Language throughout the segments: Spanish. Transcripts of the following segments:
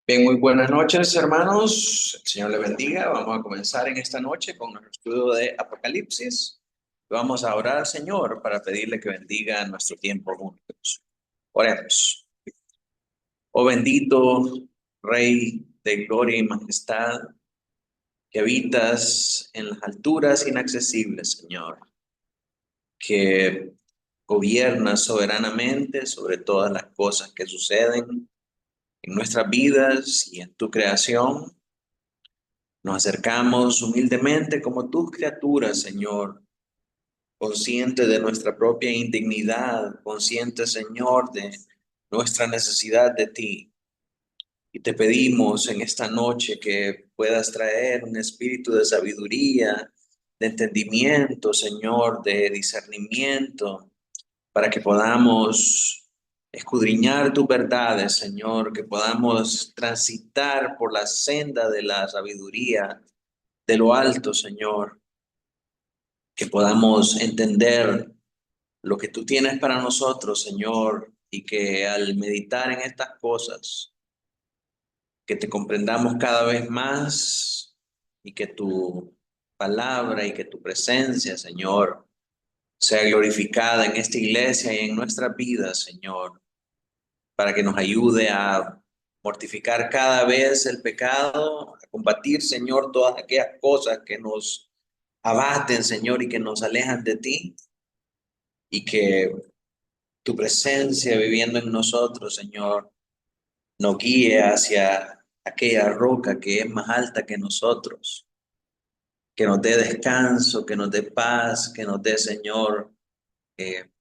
Bien, muy buenas noches, hermanos. El Señor le bendiga. Vamos a comenzar en esta noche con nuestro estudio de Apocalipsis. Vamos a orar al Señor para pedirle que bendiga nuestro tiempo juntos. Oremos. Oh bendito Rey de gloria y majestad, que habitas en las alturas inaccesibles, Señor, que gobiernas soberanamente sobre todas las cosas que suceden en nuestras vidas y en tu creación. Nos acercamos humildemente como tus criaturas, Señor, conscientes de nuestra propia indignidad, conscientes, Señor, de nuestra necesidad de ti. Y te pedimos en esta noche que puedas traer un espíritu de sabiduría, de entendimiento, Señor, de discernimiento, para que podamos escudriñar tus verdades, Señor, que podamos transitar por la senda de la sabiduría de lo alto, Señor, que podamos entender lo que tú tienes para nosotros, Señor, y que al meditar en estas cosas, que te comprendamos cada vez más y que tu palabra y que tu presencia, Señor, sea glorificada en esta iglesia y en nuestras vidas, Señor, para que nos ayude a mortificar cada vez el pecado, a combatir, Señor, todas aquellas cosas que nos abaten, Señor, y que nos alejan de ti, y que tu presencia viviendo en nosotros, Señor, nos guíe hacia aquella roca que es más alta que nosotros, que nos dé descanso, que nos dé paz, que nos dé, Señor, eh,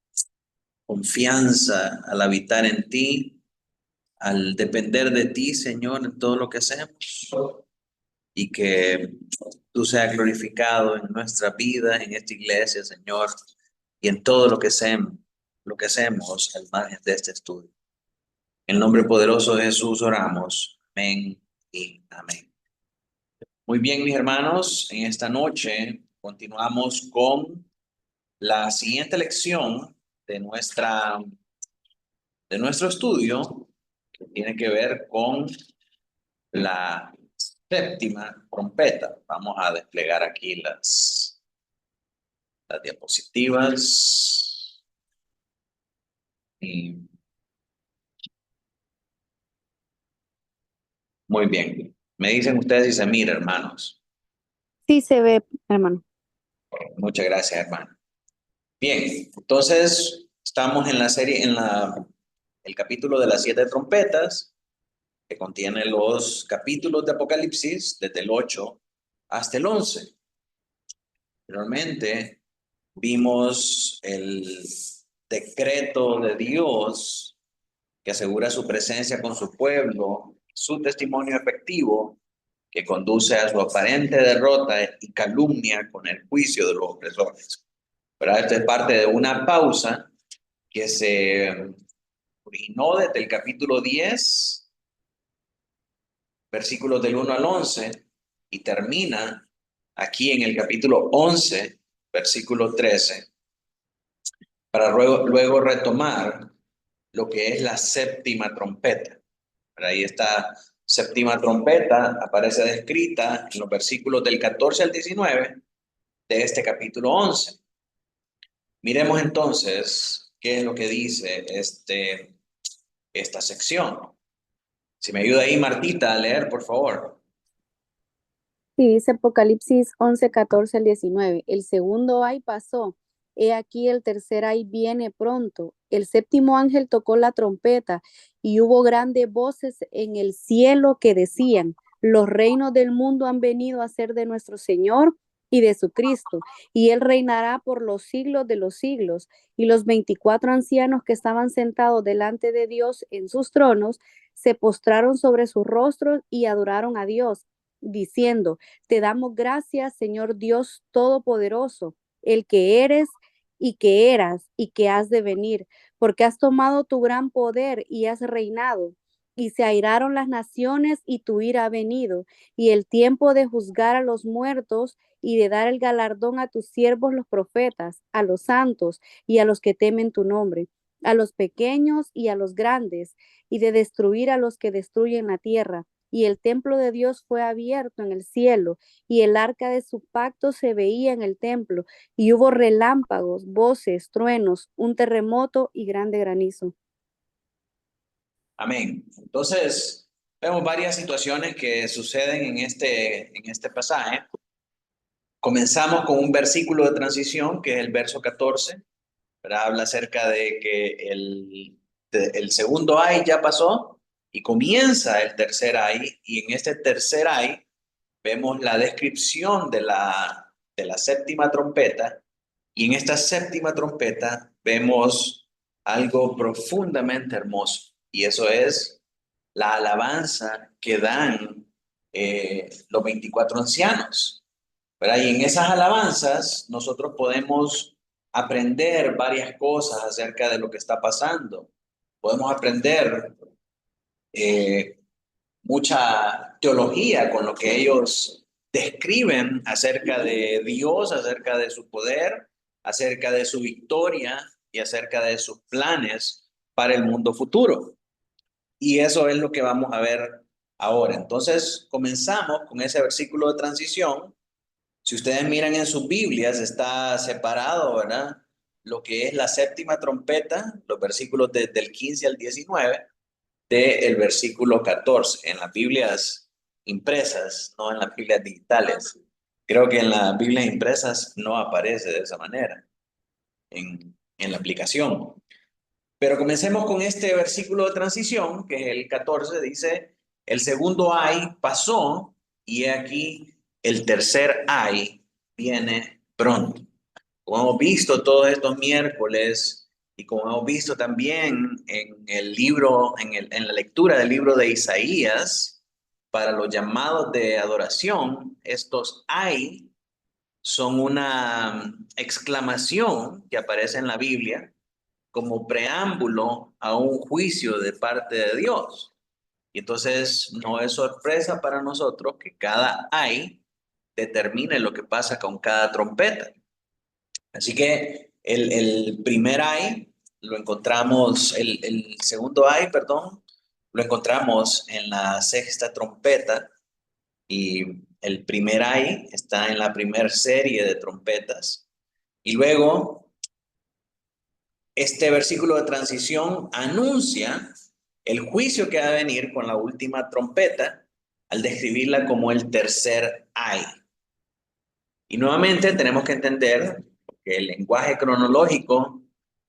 confianza al habitar en ti, al depender de ti, Señor, en todo lo que hacemos, y que tú seas glorificado en nuestra vida, en esta iglesia, Señor, y en todo lo que hacemos al margen de este estudio. En el nombre poderoso de Jesús oramos. Amén y amén. Muy bien, mis hermanos, en esta noche continuamos con la siguiente lección de nuestro estudio, que tiene que ver con la séptima trompeta. Vamos a desplegar aquí las diapositivas. Y muy bien. Me dicen ustedes si se mira, hermanos. Sí se ve, hermano. Muchas gracias, hermano. Bien, entonces estamos en la serie, el capítulo de las siete trompetas, que contiene los capítulos de Apocalipsis, desde el 8 hasta el 11. Realmente vimos el decreto de Dios que asegura su presencia con su pueblo, su testimonio efectivo que conduce a su aparente derrota y calumnia con el juicio de los opresores. Pero esto es parte de una pausa que se originó desde el capítulo 10, versículos del 1 al 11, y termina aquí en el capítulo 11, versículo 13, para luego retomar lo que es la séptima trompeta. Pero ahí esta séptima trompeta aparece descrita en los versículos del 14 al 19 de este capítulo 11. Miremos entonces qué es lo que dice esta sección. Si me ayuda ahí, Martita, a leer, por favor. Sí, dice Apocalipsis 11, 14 al 19. El segundo ay pasó. He aquí el tercer ay viene pronto. El séptimo ángel tocó la trompeta y hubo grandes voces en el cielo que decían, los reinos del mundo han venido a ser de nuestro Señor y de su Cristo, y él reinará por los siglos de los siglos. Y los 24 ancianos que estaban sentados delante de Dios en sus tronos se postraron sobre sus rostros y adoraron a Dios diciendo, te damos gracias, Señor Dios Todopoderoso, el que eres y que eras y que has de venir, porque has tomado tu gran poder y has reinado. Y se airaron las naciones y tu ira ha venido, y el tiempo de juzgar a los muertos y de dar el galardón a tus siervos los profetas, a los santos y a los que temen tu nombre, a los pequeños y a los grandes, y de destruir a los que destruyen la tierra y el templo de Dios fue abierto en el cielo, y el arca de su pacto se veía en el templo, y hubo relámpagos, voces, truenos, un terremoto y grande granizo. Amén. Entonces, vemos varias situaciones que suceden en este pasaje. Comenzamos con un versículo de transición, que es el verso 14, ¿verdad? Habla acerca de que el segundo ay ya pasó y comienza el tercer ay, y en este tercer ay vemos la descripción de la séptima trompeta, y en esta séptima trompeta vemos algo profundamente hermoso, y eso es la alabanza que dan los 24 ancianos, ¿verdad? Y en esas alabanzas nosotros podemos aprender varias cosas acerca de lo que está pasando. Podemos aprender eh, mucha teología con lo que ellos describen acerca de Dios, acerca de su poder, acerca de su victoria y acerca de sus planes para el mundo futuro. Y eso es lo que vamos a ver ahora. Entonces, comenzamos con ese versículo de transición. Si ustedes miran en sus Biblias, está separado, ¿verdad? Lo que es la séptima trompeta, los versículos del 15 al 19, del versículo 14, en las Biblias impresas, no en las Biblias digitales. Creo que en las Biblias impresas no aparece de esa manera en la aplicación. Pero comencemos con este versículo de transición, que es el 14, dice, el segundo ay pasó, y he aquí el tercer ay viene pronto. Como hemos visto todos estos miércoles y como hemos visto también en el libro, en la lectura del libro de Isaías, para los llamados de adoración, estos ay son una exclamación que aparece en la Biblia como preámbulo a un juicio de parte de Dios. Y entonces no es sorpresa para nosotros que cada ay determine lo que pasa con cada trompeta. Así que el primer ay lo encontramos, el segundo ay, perdón, lo encontramos en la sexta trompeta, y el primer ay está en la primera serie de trompetas. Y luego este versículo de transición anuncia el juicio que va a venir con la última trompeta al describirla como el tercer ay. Y nuevamente tenemos que entender que el lenguaje cronológico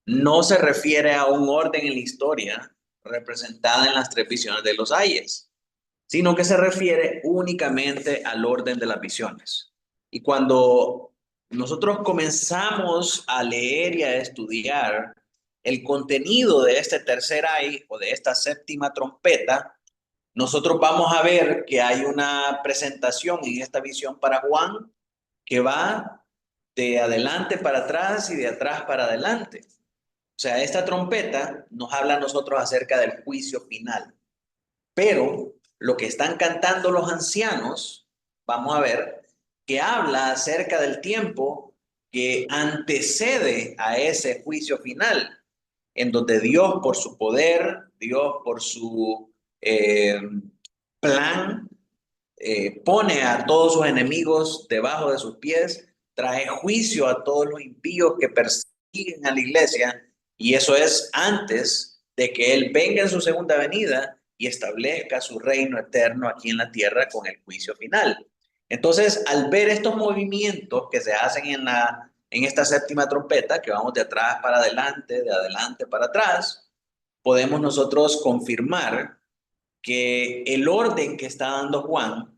no se refiere a un orden en la historia representada en las tres visiones de los ayes, sino que se refiere únicamente al orden de las visiones. Y cuando nosotros comenzamos a leer y a estudiar el contenido de este tercer ay o de esta séptima trompeta, nosotros vamos a ver que hay una presentación en esta visión para Juan que va de adelante para atrás y de atrás para adelante. O sea, esta trompeta nos habla a nosotros acerca del juicio final. Pero lo que están cantando los ancianos, vamos a ver, que habla acerca del tiempo que antecede a ese juicio final, en donde Dios por su poder, Dios por su plan, pone a todos sus enemigos debajo de sus pies, trae juicio a todos los impíos que persiguen a la iglesia, y eso es antes de que Él venga en su segunda venida y establezca su reino eterno aquí en la tierra con el juicio final. Entonces, al ver estos movimientos que se hacen en esta séptima trompeta, que vamos de atrás para adelante, de adelante para atrás, podemos nosotros confirmar que el orden que está dando Juan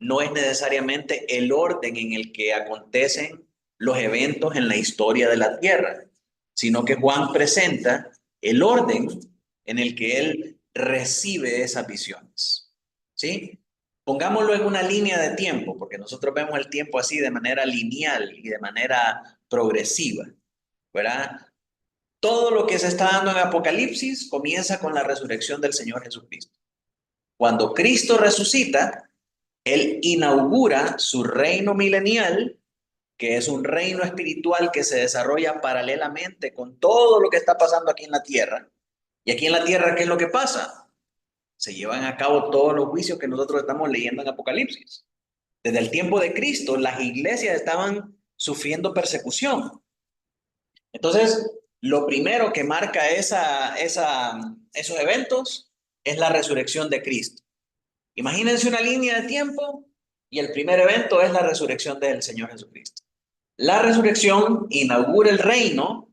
no es necesariamente el orden en el que acontecen los eventos en la historia de la tierra, sino que Juan presenta el orden en el que él recibe esas visiones. ¿Sí? Pongámoslo en una línea de tiempo, porque nosotros vemos el tiempo así de manera lineal y de manera progresiva, ¿verdad? Todo lo que se está dando en Apocalipsis comienza con la resurrección del Señor Jesucristo. Cuando Cristo resucita, Él inaugura su reino milenial, que es un reino espiritual que se desarrolla paralelamente con todo lo que está pasando aquí en la tierra. Y aquí en la tierra, ¿qué es lo que pasa? se llevan a cabo todos los juicios que nosotros estamos leyendo en Apocalipsis. Desde el tiempo de Cristo, las iglesias estaban sufriendo persecución. Entonces, lo primero que marca esos eventos es la resurrección de Cristo. Imagínense una línea de tiempo y el primer evento es la resurrección del Señor Jesucristo. La resurrección inaugura el reino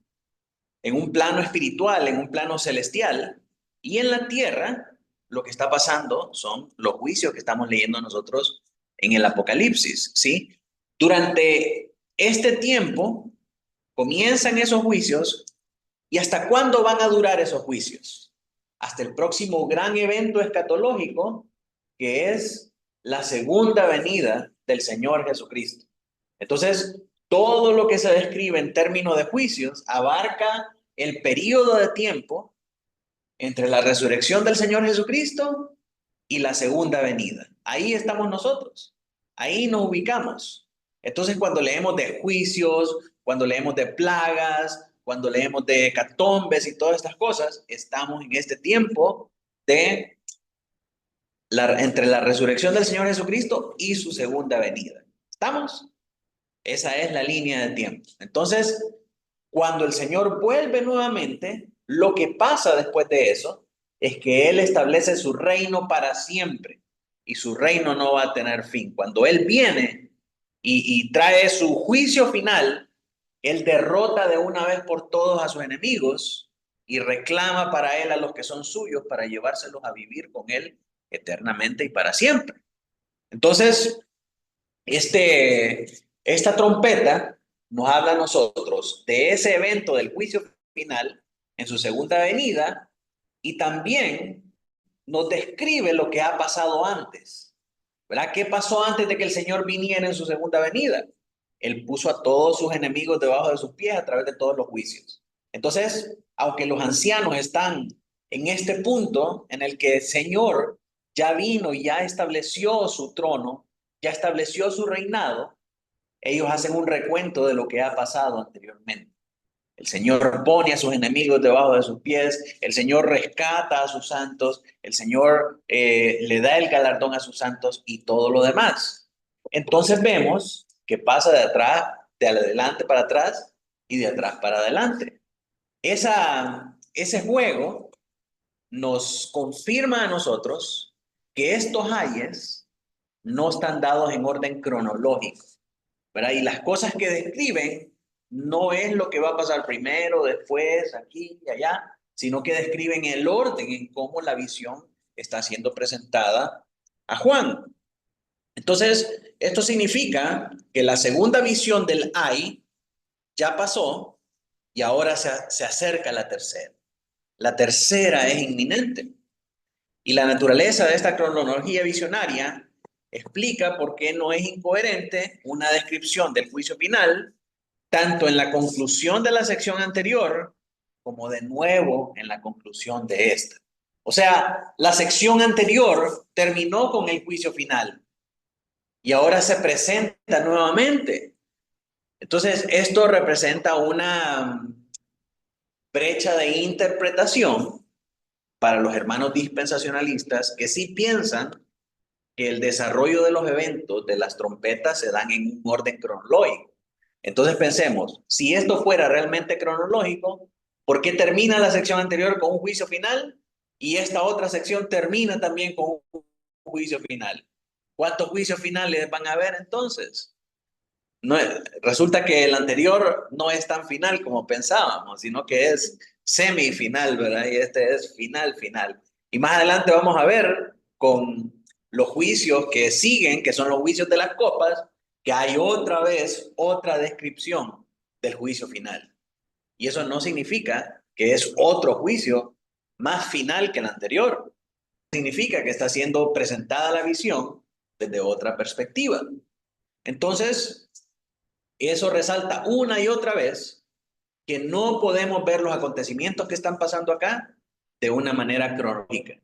en un plano espiritual, en un plano celestial, y en la tierra lo que está pasando son los juicios que estamos leyendo nosotros en el Apocalipsis, ¿sí? Durante este tiempo comienzan esos juicios, ¿y hasta cuándo van a durar esos juicios? Hasta el próximo gran evento escatológico, que es la segunda venida del Señor Jesucristo. Entonces, todo lo que se describe en términos de juicios abarca el periodo de tiempo entre la resurrección del Señor Jesucristo y la segunda venida. Ahí estamos nosotros, ahí nos ubicamos. Entonces, cuando leemos de juicios, cuando leemos de plagas, cuando leemos de hecatombes y todas estas cosas, estamos en este tiempo de entre la resurrección del Señor Jesucristo y su segunda venida. ¿Estamos? Esa es la línea de tiempo. Entonces, cuando el Señor vuelve nuevamente, lo que pasa después de eso es que Él establece su reino para siempre y su reino no va a tener fin. Cuando Él viene y trae su juicio final, Él derrota de una vez por todos a sus enemigos y reclama para Él a los que son suyos para llevárselos a vivir con Él eternamente y para siempre. Entonces, esta trompeta nos habla a nosotros de ese evento del juicio final en su segunda venida y también nos describe lo que ha pasado antes. ¿Verdad? ¿Qué pasó antes de que el Señor viniera en su segunda venida? Él puso a todos sus enemigos debajo de sus pies a través de todos los juicios. Entonces, aunque los ancianos están en este punto en el que el Señor ya vino y ya estableció su trono, ya estableció su reinado, ellos hacen un recuento de lo que ha pasado anteriormente. El Señor pone a sus enemigos debajo de sus pies, el Señor rescata a sus santos, el Señor le da el galardón a sus santos y todo lo demás. Entonces vemos que pasa de atrás, de adelante para atrás y de atrás para adelante. Ese juego nos confirma a nosotros que estos ayes no están dados en orden cronológico, ¿verdad? Y las cosas que describen no es lo que va a pasar primero, después, aquí y allá, sino que describen el orden en cómo la visión está siendo presentada a Juan. Entonces, esto significa que la segunda visión del ay ya pasó y ahora se acerca la tercera. La tercera es inminente. Y la naturaleza de esta cronología visionaria explica por qué no es incoherente una descripción del juicio final, tanto en la conclusión de la sección anterior como de nuevo en la conclusión de esta. O sea, la sección anterior terminó con el juicio final y ahora se presenta nuevamente. Entonces, esto representa una brecha de interpretación para los hermanos dispensacionalistas que sí piensan que el desarrollo de los eventos de las trompetas se dan en un orden cronológico. Entonces pensemos, si esto fuera realmente cronológico, ¿por qué termina la sección anterior con un juicio final y esta otra sección termina también con un juicio final? ¿Cuántos juicios finales van a haber entonces? No, resulta que el anterior no es tan final como pensábamos, sino que es semifinal, ¿verdad? Y este es final, final. Y más adelante vamos a ver con los juicios que siguen, que son los juicios de las copas, que hay otra vez otra descripción del juicio final. Y eso no significa que es otro juicio más final que el anterior. Significa que está siendo presentada la visión desde otra perspectiva. Entonces, eso resalta una y otra vez que no podemos ver los acontecimientos que están pasando acá de una manera cronológica,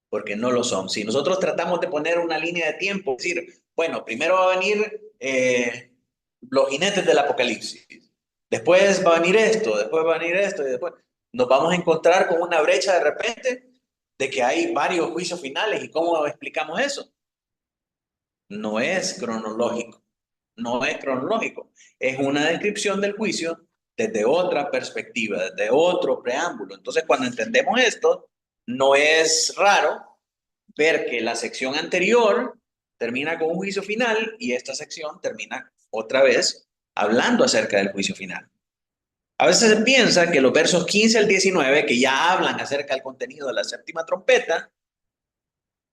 porque no lo son. Si nosotros tratamos de poner una línea de tiempo, decir, bueno, primero va a venir los jinetes del Apocalipsis, después va a venir esto, después va a venir esto, y después nos vamos a encontrar con una brecha de repente de que hay varios juicios finales. ¿Y cómo explicamos eso? No es cronológico. No es cronológico. Es una descripción del juicio desde otra perspectiva, desde otro preámbulo. Entonces, cuando entendemos esto, no es raro ver que la sección anterior termina con un juicio final y esta sección termina otra vez hablando acerca del juicio final. A veces se piensa que los versos 15 al 19, que ya hablan acerca del contenido de la séptima trompeta,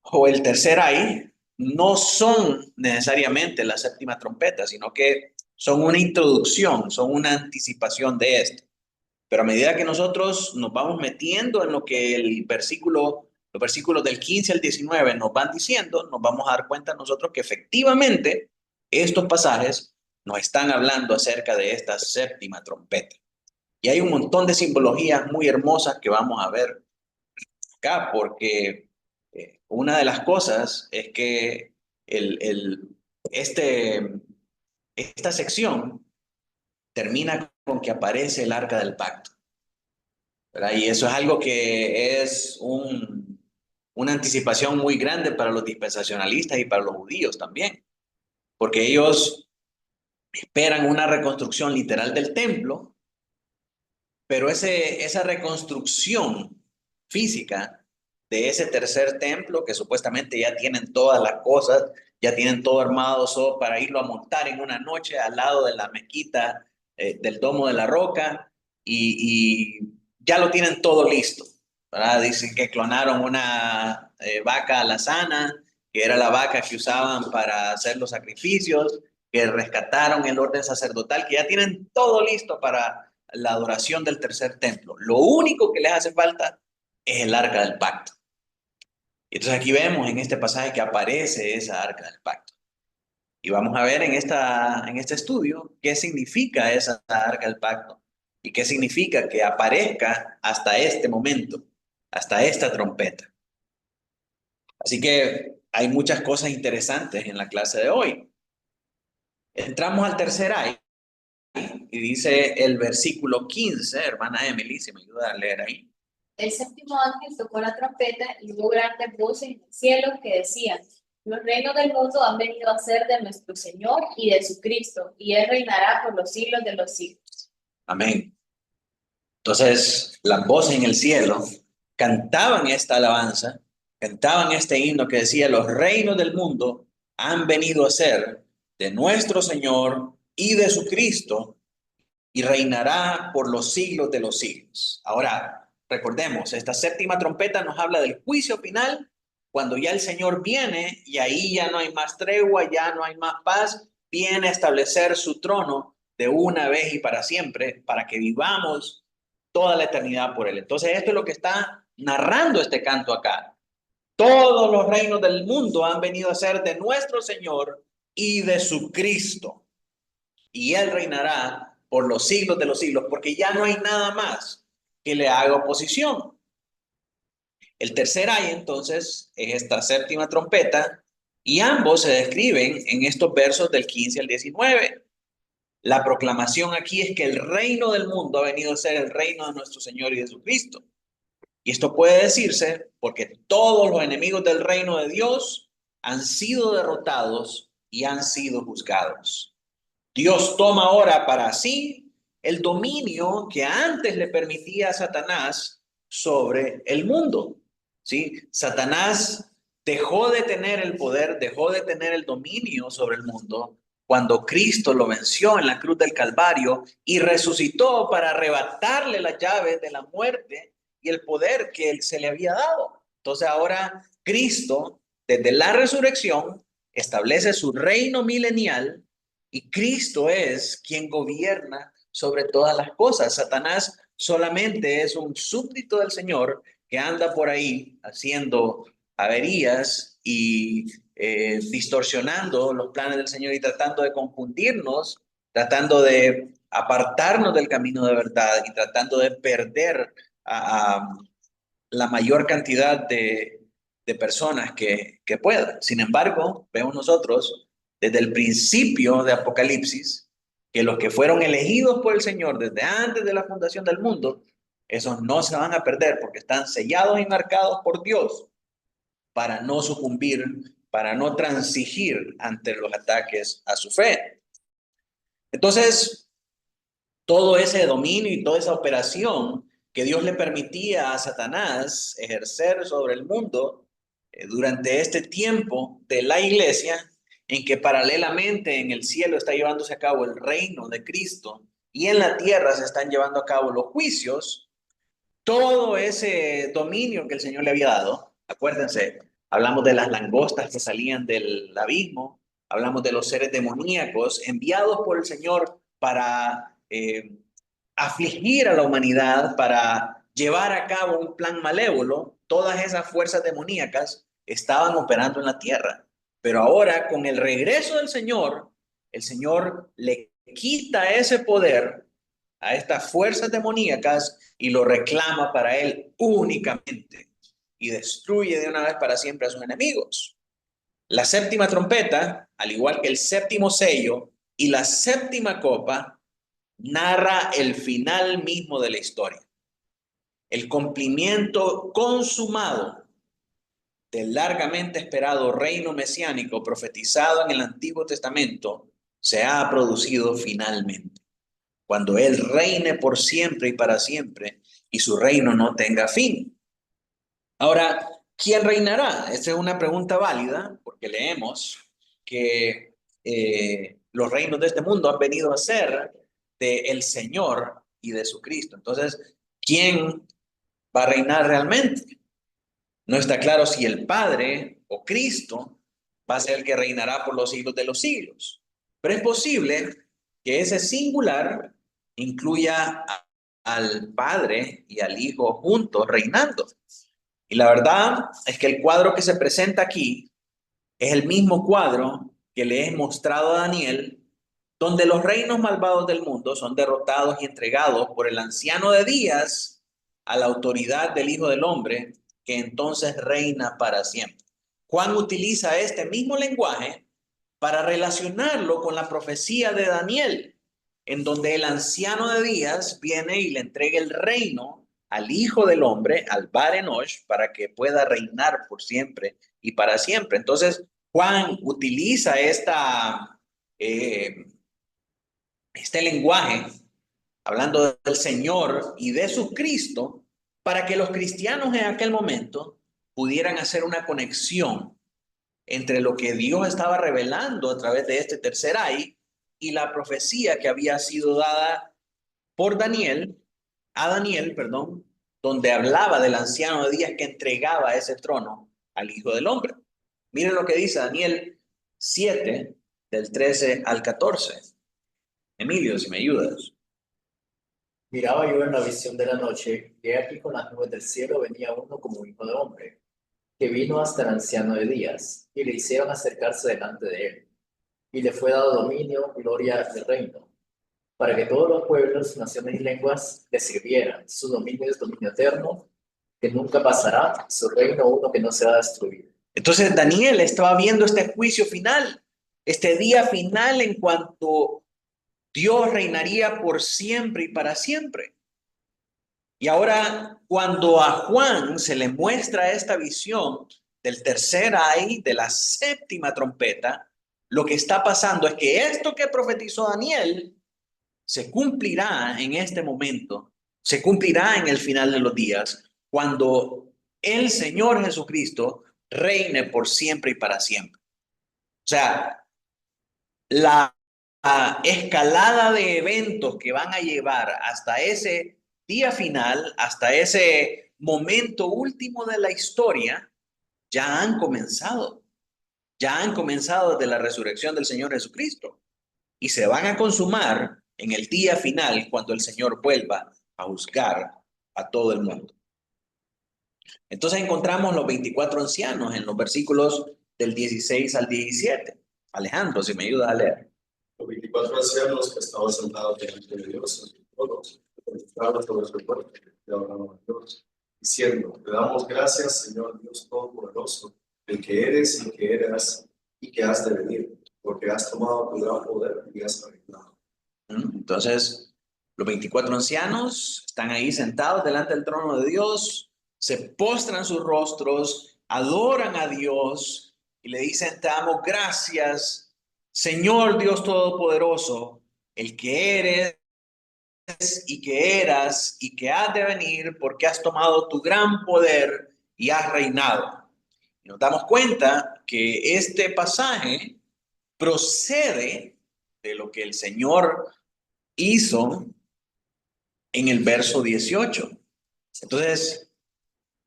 o el tercer ay, no son necesariamente la séptima trompeta, sino que son una introducción, son una anticipación de esto. Pero a medida que nosotros nos vamos metiendo en lo que los versículos del 15 al 19 nos van diciendo, nos vamos a dar cuenta nosotros que efectivamente estos pasajes nos están hablando acerca de esta séptima trompeta. Y hay un montón de simbologías muy hermosas que vamos a ver acá, porque una de las cosas es que el, el, este, esta sección termina con que aparece el arca del pacto, ¿verdad? Y eso es algo que es una anticipación muy grande para los dispensacionalistas y para los judíos también, porque ellos esperan una reconstrucción literal del templo, pero esa reconstrucción física de ese tercer templo, que supuestamente ya tienen todas las cosas, ya tienen todo armado solo para irlo a montar en una noche al lado de la mezquita del Domo de la Roca, y ya lo tienen todo listo, ¿verdad? Dicen que clonaron una vaca alazana, que era la vaca que usaban para hacer los sacrificios, que rescataron el orden sacerdotal, que ya tienen todo listo para la adoración del tercer templo. Lo único que les hace falta es el arca del pacto. Y entonces aquí vemos en este pasaje que aparece esa arca del pacto. Y vamos a ver en este estudio qué significa esa arca del pacto y qué significa que aparezca hasta este momento, hasta esta trompeta. Así que hay muchas cosas interesantes en la clase de hoy. Entramos al tercer ay y dice el versículo 15, hermana Emily, si me ayuda a leer ahí. El séptimo ángel tocó la trompeta y hubo grandes voces en el cielo que decían: los reinos del mundo han venido a ser de nuestro Señor y de su Cristo, y Él reinará por los siglos de los siglos. Amén. Entonces, las voces en el cielo cantaban esta alabanza, cantaban este himno que decía: los reinos del mundo han venido a ser de nuestro Señor y de su Cristo, y reinará por los siglos de los siglos. Ahora, recordemos, esta séptima trompeta nos habla del juicio final, cuando ya el Señor viene y ahí ya no hay más tregua, ya no hay más paz, viene a establecer su trono de una vez y para siempre, para que vivamos toda la eternidad por Él. Entonces, esto es lo que está narrando este canto acá. Todos los reinos del mundo han venido a ser de nuestro Señor y de su Cristo, y Él reinará por los siglos de los siglos, porque ya no hay nada más que le haga oposición. El tercer ay, entonces, es esta séptima trompeta, y ambos se describen en estos versos del 15 al 19. La proclamación aquí es que el reino del mundo ha venido a ser el reino de nuestro Señor y de Jesucristo. Y esto puede decirse porque todos los enemigos del reino de Dios han sido derrotados y han sido juzgados. Dios toma ahora para sí el dominio que antes le permitía a Satanás sobre el mundo. ¿Sí? Satanás dejó de tener el poder, dejó de tener el dominio sobre el mundo cuando Cristo lo venció en la cruz del Calvario y resucitó para arrebatarle las llaves de la muerte y el poder que él se le había dado. Entonces ahora Cristo, desde la resurrección, establece su reino milenial, y Cristo es quien gobierna sobre todas las cosas. Satanás solamente es un súbdito del Señor que anda por ahí haciendo averías y distorsionando los planes del Señor y tratando de confundirnos, tratando de apartarnos del camino de verdad y tratando de perder a la mayor cantidad de personas que puedan. Sin embargo, vemos nosotros desde el principio de Apocalipsis que los que fueron elegidos por el Señor desde antes de la fundación del mundo, Esos no se van a perder porque están sellados y marcados por Dios para no sucumbir, para no transigir ante los ataques a su fe. Entonces, todo ese dominio y toda esa operación que Dios le permitía a Satanás ejercer sobre el mundo durante este tiempo de la iglesia, en que paralelamente en el cielo está llevándose a cabo el reino de Cristo y en la tierra se están llevando a cabo los juicios, todo ese dominio que el Señor le había dado, acuérdense, hablamos de las langostas que salían del abismo, hablamos de los seres demoníacos enviados por el Señor para afligir a la humanidad, para llevar a cabo un plan malévolo. Todas esas fuerzas demoníacas estaban operando en la tierra. Pero ahora, con el regreso del Señor, el Señor le quita ese poder a estas fuerzas demoníacas y lo reclama para él únicamente y destruye de una vez para siempre a sus enemigos. La séptima trompeta, al igual que el séptimo sello y la séptima copa, narra el final mismo de la historia. El cumplimiento consumado del largamente esperado reino mesiánico profetizado en el Antiguo Testamento se ha producido finalmente, cuando Él reine por siempre y para siempre y su reino no tenga fin. Ahora, ¿quién reinará? Esta es una pregunta válida porque leemos que los reinos de este mundo han venido a ser del Señor y de su Cristo. Entonces, ¿quién va a reinar realmente? No está claro si el Padre o Cristo va a ser el que reinará por los siglos de los siglos. Pero es posible que ese singular incluya al Padre y al Hijo juntos reinando. Y la verdad es que el cuadro que se presenta aquí es el mismo cuadro que le he mostrado a Daniel, donde los reinos malvados del mundo son derrotados y entregados por el anciano de días a la autoridad del Hijo del Hombre, que entonces reina para siempre. Juan utiliza este mismo lenguaje para relacionarlo con la profecía de Daniel, en donde el anciano de días viene y le entrega el reino al Hijo del Hombre, al Bar Enosh, para que pueda reinar por siempre y para siempre. Entonces, Juan utiliza este lenguaje, hablando del Señor y de su Cristo, para que los cristianos en aquel momento pudieran hacer una conexión entre lo que Dios estaba revelando a través de este tercer ay y la profecía que había sido dada por Daniel, donde hablaba del anciano de días que entregaba ese trono al Hijo del Hombre. Miren lo que dice Daniel 7, del 13 al 14. Emilio, si me ayudas. Miraba yo en la visión de la noche, y aquí con las nubes del cielo venía uno como hijo de hombre, que vino hasta el anciano de días, y le hicieron acercarse delante de él. Y le fue dado dominio, gloria y reino, para que todos los pueblos, naciones y lenguas le sirvieran. Su dominio es dominio eterno, que nunca pasará, su reino uno que no será destruido. Entonces Daniel estaba viendo este juicio final, este día final en cuanto Dios reinaría por siempre y para siempre. Y ahora, cuando a Juan se le muestra esta visión del tercer ay, de la séptima trompeta, lo que está pasando es que esto que profetizó Daniel se cumplirá en este momento, se cumplirá en el final de los días, cuando el Señor Jesucristo reine por siempre y para siempre. O sea, la escalada de eventos que van a llevar hasta ese día final, hasta ese momento último de la historia, ya han comenzado. Ya han comenzado desde la resurrección del Señor Jesucristo y se van a consumar en el día final cuando el Señor vuelva a juzgar a todo el mundo. Entonces encontramos los 24 ancianos en los versículos del 16 al 17. Alejandro, si me ayudas a leer. Los 24 ancianos que estaban sentados delante de Dios, todos, estaban sobre su cuerpo, y hablaban a Dios, diciendo: te damos gracias, Señor Dios Todopoderoso, el que eres y que eras y que has de venir, porque has tomado tu gran poder y has reinado. Entonces, Los 24 ancianos están ahí sentados delante del trono de Dios, se postran sus rostros, adoran a Dios y le dicen: te damos gracias, Señor Dios Todopoderoso, el que eres y que eras y que has de venir, porque has tomado tu gran poder y has reinado. Y nos damos cuenta que este pasaje procede de lo que el Señor hizo en el verso 18. Entonces,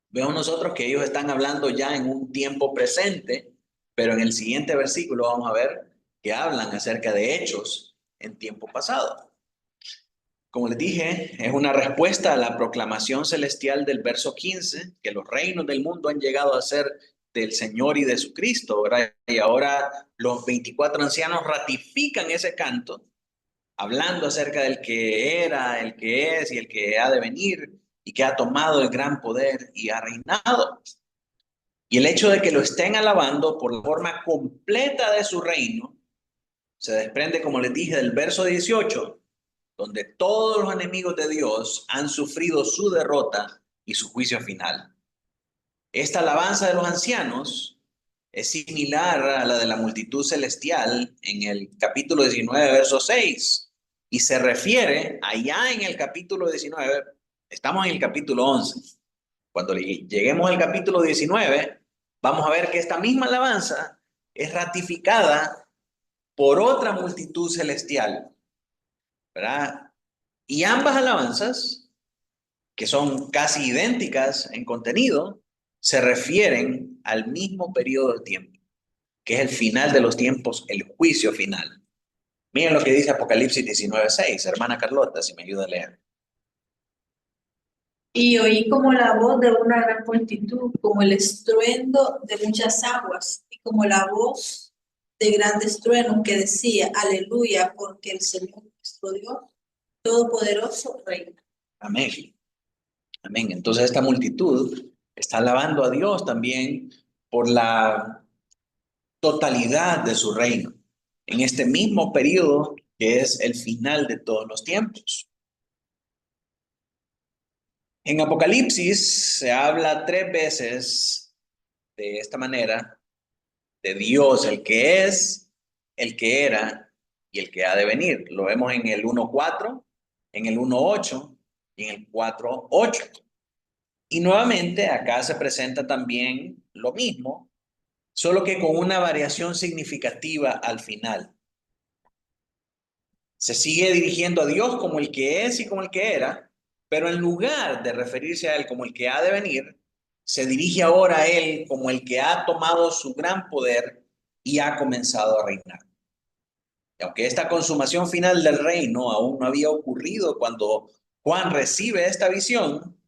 vemos nosotros que ellos están hablando ya en un tiempo presente, pero en el siguiente versículo vamos a ver que hablan acerca de hechos en tiempo pasado. Como les dije, es una respuesta a la proclamación celestial del verso 15, que los reinos del mundo han llegado a ser del Señor y de su Cristo, ¿verdad? Y ahora los 24 ancianos ratifican ese canto, hablando acerca del que era, el que es y el que ha de venir, y que ha tomado el gran poder y ha reinado. Y el hecho de que lo estén alabando por la forma completa de su reino, se desprende, como les dije, del verso 18, donde todos los enemigos de Dios han sufrido su derrota y su juicio final. Esta alabanza de los ancianos es similar a la de la multitud celestial en el capítulo 19, verso 6, y se refiere allá en el capítulo 19, estamos en el capítulo 11. Cuando lleguemos al capítulo 19, vamos a ver que esta misma alabanza es ratificada por otra multitud celestial, ¿verdad? Y ambas alabanzas, que son casi idénticas en contenido, se refieren al mismo periodo de tiempo, que es el final de los tiempos, el juicio final. Miren lo que dice Apocalipsis 19:6, hermana Carlota, si me ayuda a leer. Y oí como la voz de una gran multitud, como el estruendo de muchas aguas, y como la voz de grandes truenos que decía: Aleluya, porque el Señor nuestro Dios Todopoderoso reina. Amén. Amén. Entonces esta multitud está alabando a Dios también por la totalidad de su reino, en este mismo periodo que es el final de todos los tiempos. En Apocalipsis se habla 3 veces de esta manera de Dios, el que es, el que era y el que ha de venir. Lo vemos en el 1:4, en el 1:8 y en el 4:8. Y nuevamente acá se presenta también lo mismo, solo que con una variación significativa al final. Se sigue dirigiendo a Dios como el que es y como el que era, pero en lugar de referirse a Él como el que ha de venir, se dirige ahora a Él como el que ha tomado su gran poder y ha comenzado a reinar. Y aunque esta consumación final del reino aún no había ocurrido cuando Juan recibe esta visión,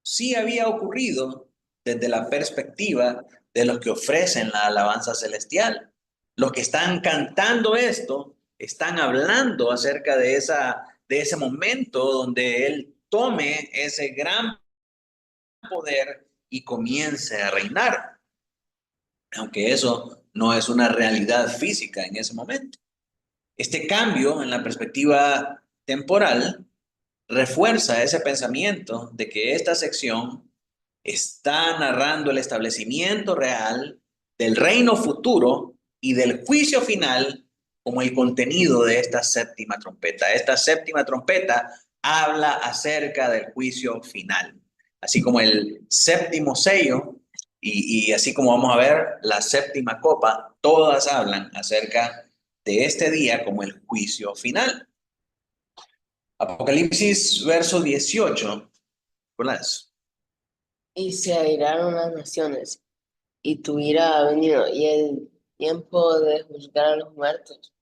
sí había ocurrido desde la perspectiva de los que ofrecen la alabanza celestial. Los que están cantando esto están hablando acerca de ese momento donde Él tome ese gran poder y comience a reinar, aunque eso no es una realidad física en ese momento. Este cambio en la perspectiva temporal refuerza ese pensamiento de que esta sección está narrando el establecimiento real del reino futuro y del juicio final como el contenido de esta séptima trompeta. Esta séptima trompeta habla acerca del juicio final, así como el séptimo sello y así como vamos a ver la séptima copa, todas hablan acerca de este día como el juicio final. Apocalipsis, verso 18. Nicolás. Y se airaron las naciones, y tu ira ha venido, y el tiempo de juzgar a los muertos,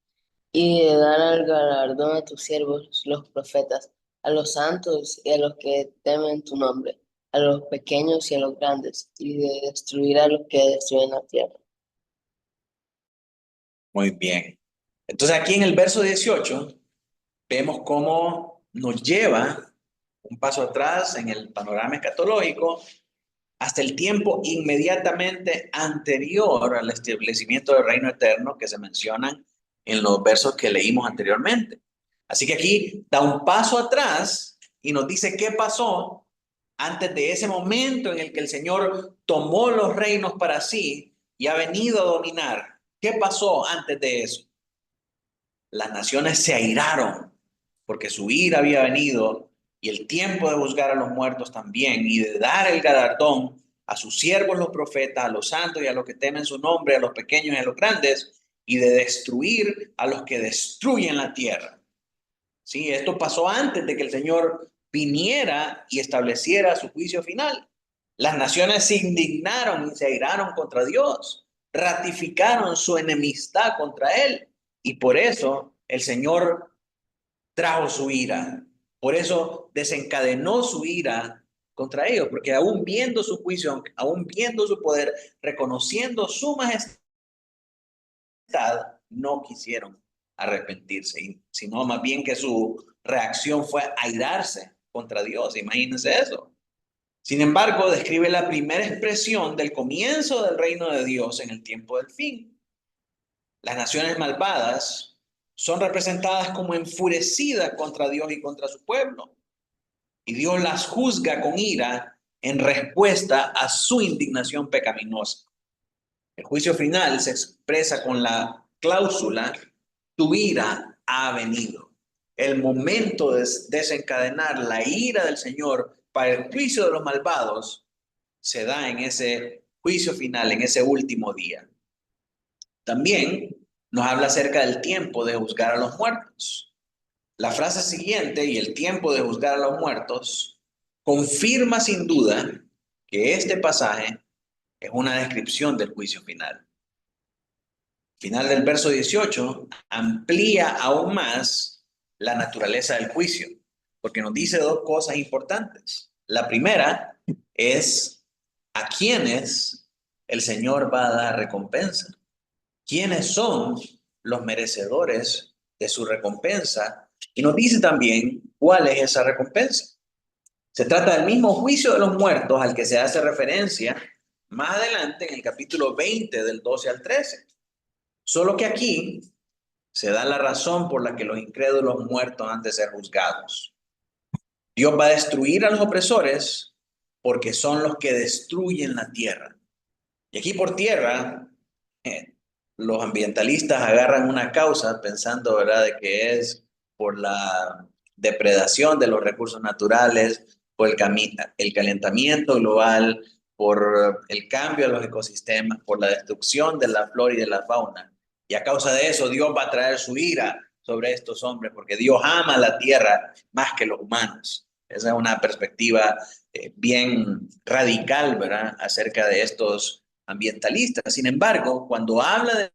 y de dar el galardón a tus siervos, los profetas, a los santos y a los que temen tu nombre, a los pequeños y a los grandes, y de destruir a los que destruyen la tierra. Muy bien. Entonces aquí en el verso 18 vemos cómo nos lleva un paso atrás en el panorama escatológico hasta el tiempo inmediatamente anterior al establecimiento del reino eterno que se mencionan en los versos que leímos anteriormente. Así que aquí da un paso atrás y nos dice qué pasó antes de ese momento en el que el Señor tomó los reinos para sí y ha venido a dominar. ¿Qué pasó antes de eso? Las naciones se airaron porque su ira había venido y el tiempo de juzgar a los muertos también y de dar el galardón a sus siervos los profetas, a los santos y a los que temen su nombre, a los pequeños y a los grandes, y de destruir a los que destruyen la tierra. Sí, esto pasó antes de que el Señor viniera y estableciera su juicio final. Las naciones se indignaron y se airaron contra Dios, ratificaron su enemistad contra Él, y por eso el Señor trajo su ira. Por eso desencadenó su ira contra ellos, porque aún viendo su juicio, aún viendo su poder, reconociendo su majestad, no quisieron arrepentirse, sino más bien que su reacción fue airarse contra Dios. Imagínense eso. Sin embargo, describe la primera expresión del comienzo del reino de Dios en el tiempo del fin. Las naciones malvadas son representadas como enfurecidas contra Dios y contra su pueblo. Y Dios las juzga con ira en respuesta a su indignación pecaminosa. El juicio final se expresa con la cláusula: tu ira ha venido. El momento de desencadenar la ira del Señor para el juicio de los malvados se da en ese juicio final, en ese último día. También nos habla acerca del tiempo de juzgar a los muertos. La frase siguiente, y el tiempo de juzgar a los muertos, confirma sin duda que este pasaje es una descripción del juicio final. Final del verso 18 amplía aún más la naturaleza del juicio, porque nos dice dos cosas importantes. La primera es a quiénes el Señor va a dar recompensa. ¿Quiénes son los merecedores de su recompensa? Y nos dice también cuál es esa recompensa. Se trata del mismo juicio de los muertos al que se hace referencia más adelante en el capítulo 20 del 12 al 13. Solo que aquí se da la razón por la que los incrédulos muertos han de ser juzgados. Dios va a destruir a los opresores porque son los que destruyen la tierra. Y aquí por tierra, los ambientalistas agarran una causa pensando, ¿verdad?, de que es por la depredación de los recursos naturales, por el calentamiento global, por el cambio de los ecosistemas, por la destrucción de la flora y de la fauna. Y a causa de eso, Dios va a traer su ira sobre estos hombres, porque Dios ama la tierra más que los humanos. Esa es una perspectiva bien radical, ¿verdad?, acerca de estos ambientalistas. Sin embargo, cuando habla de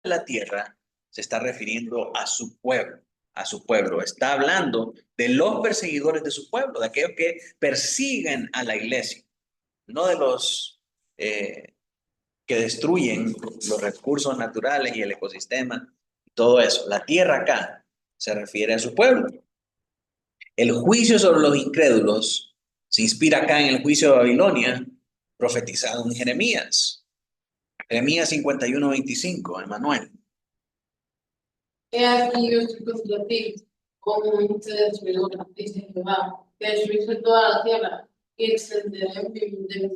la tierra, se está refiriendo a su pueblo, a su pueblo. Está hablando de los perseguidores de su pueblo, de aquellos que persiguen a la iglesia, no de los que destruyen los recursos naturales y el ecosistema, todo eso. La tierra acá se refiere a su pueblo. El juicio sobre los incrédulos se inspira acá en el juicio de Babilonia, profetizado en Jeremías. Jeremías 51:25, Emanuel. He aquí yo estoy contra ti, como un destruidor, dice Jehová, que destruiré toda la tierra, y extenderé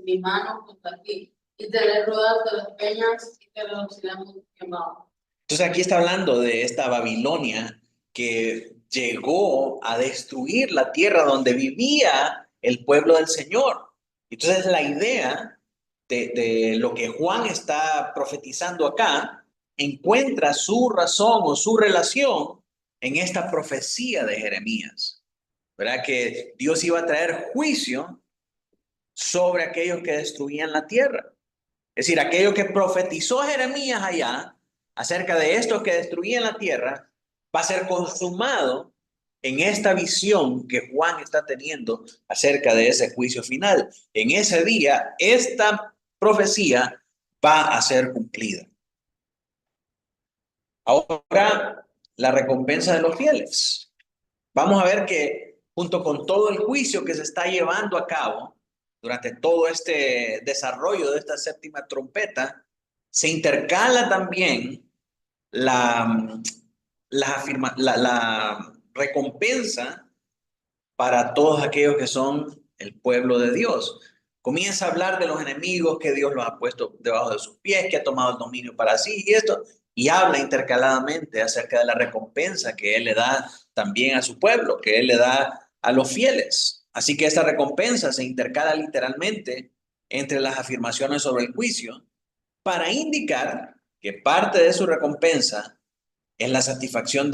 mi mano contra ti, y te haré rodar de las peñas, y te reduciremos quemado. Entonces aquí está hablando de esta Babilonia que llegó a destruir la tierra donde vivía el pueblo del Señor. Entonces la idea de lo que Juan está profetizando acá encuentra su razón o su relación en esta profecía de Jeremías, ¿verdad? Que Dios iba a traer juicio sobre aquellos que destruían la tierra. Es decir, aquello que profetizó Jeremías allá acerca de estos que destruían la tierra va a ser consumado en esta visión que Juan está teniendo acerca de ese juicio final. En ese día, esta profecía va a ser cumplida. Ahora, la recompensa de los fieles. Vamos a ver que junto con todo el juicio que se está llevando a cabo durante todo este desarrollo de esta séptima trompeta, se intercala también la la recompensa para todos aquellos que son el pueblo de Dios. Comienza a hablar de los enemigos que Dios los ha puesto debajo de sus pies, que ha tomado el dominio para sí y esto, y habla intercaladamente acerca de la recompensa que Él le da también a su pueblo, que Él le da a los fieles. Así que esta recompensa se intercala literalmente entre las afirmaciones sobre el juicio para indicar que parte de su recompensa es la satisfacción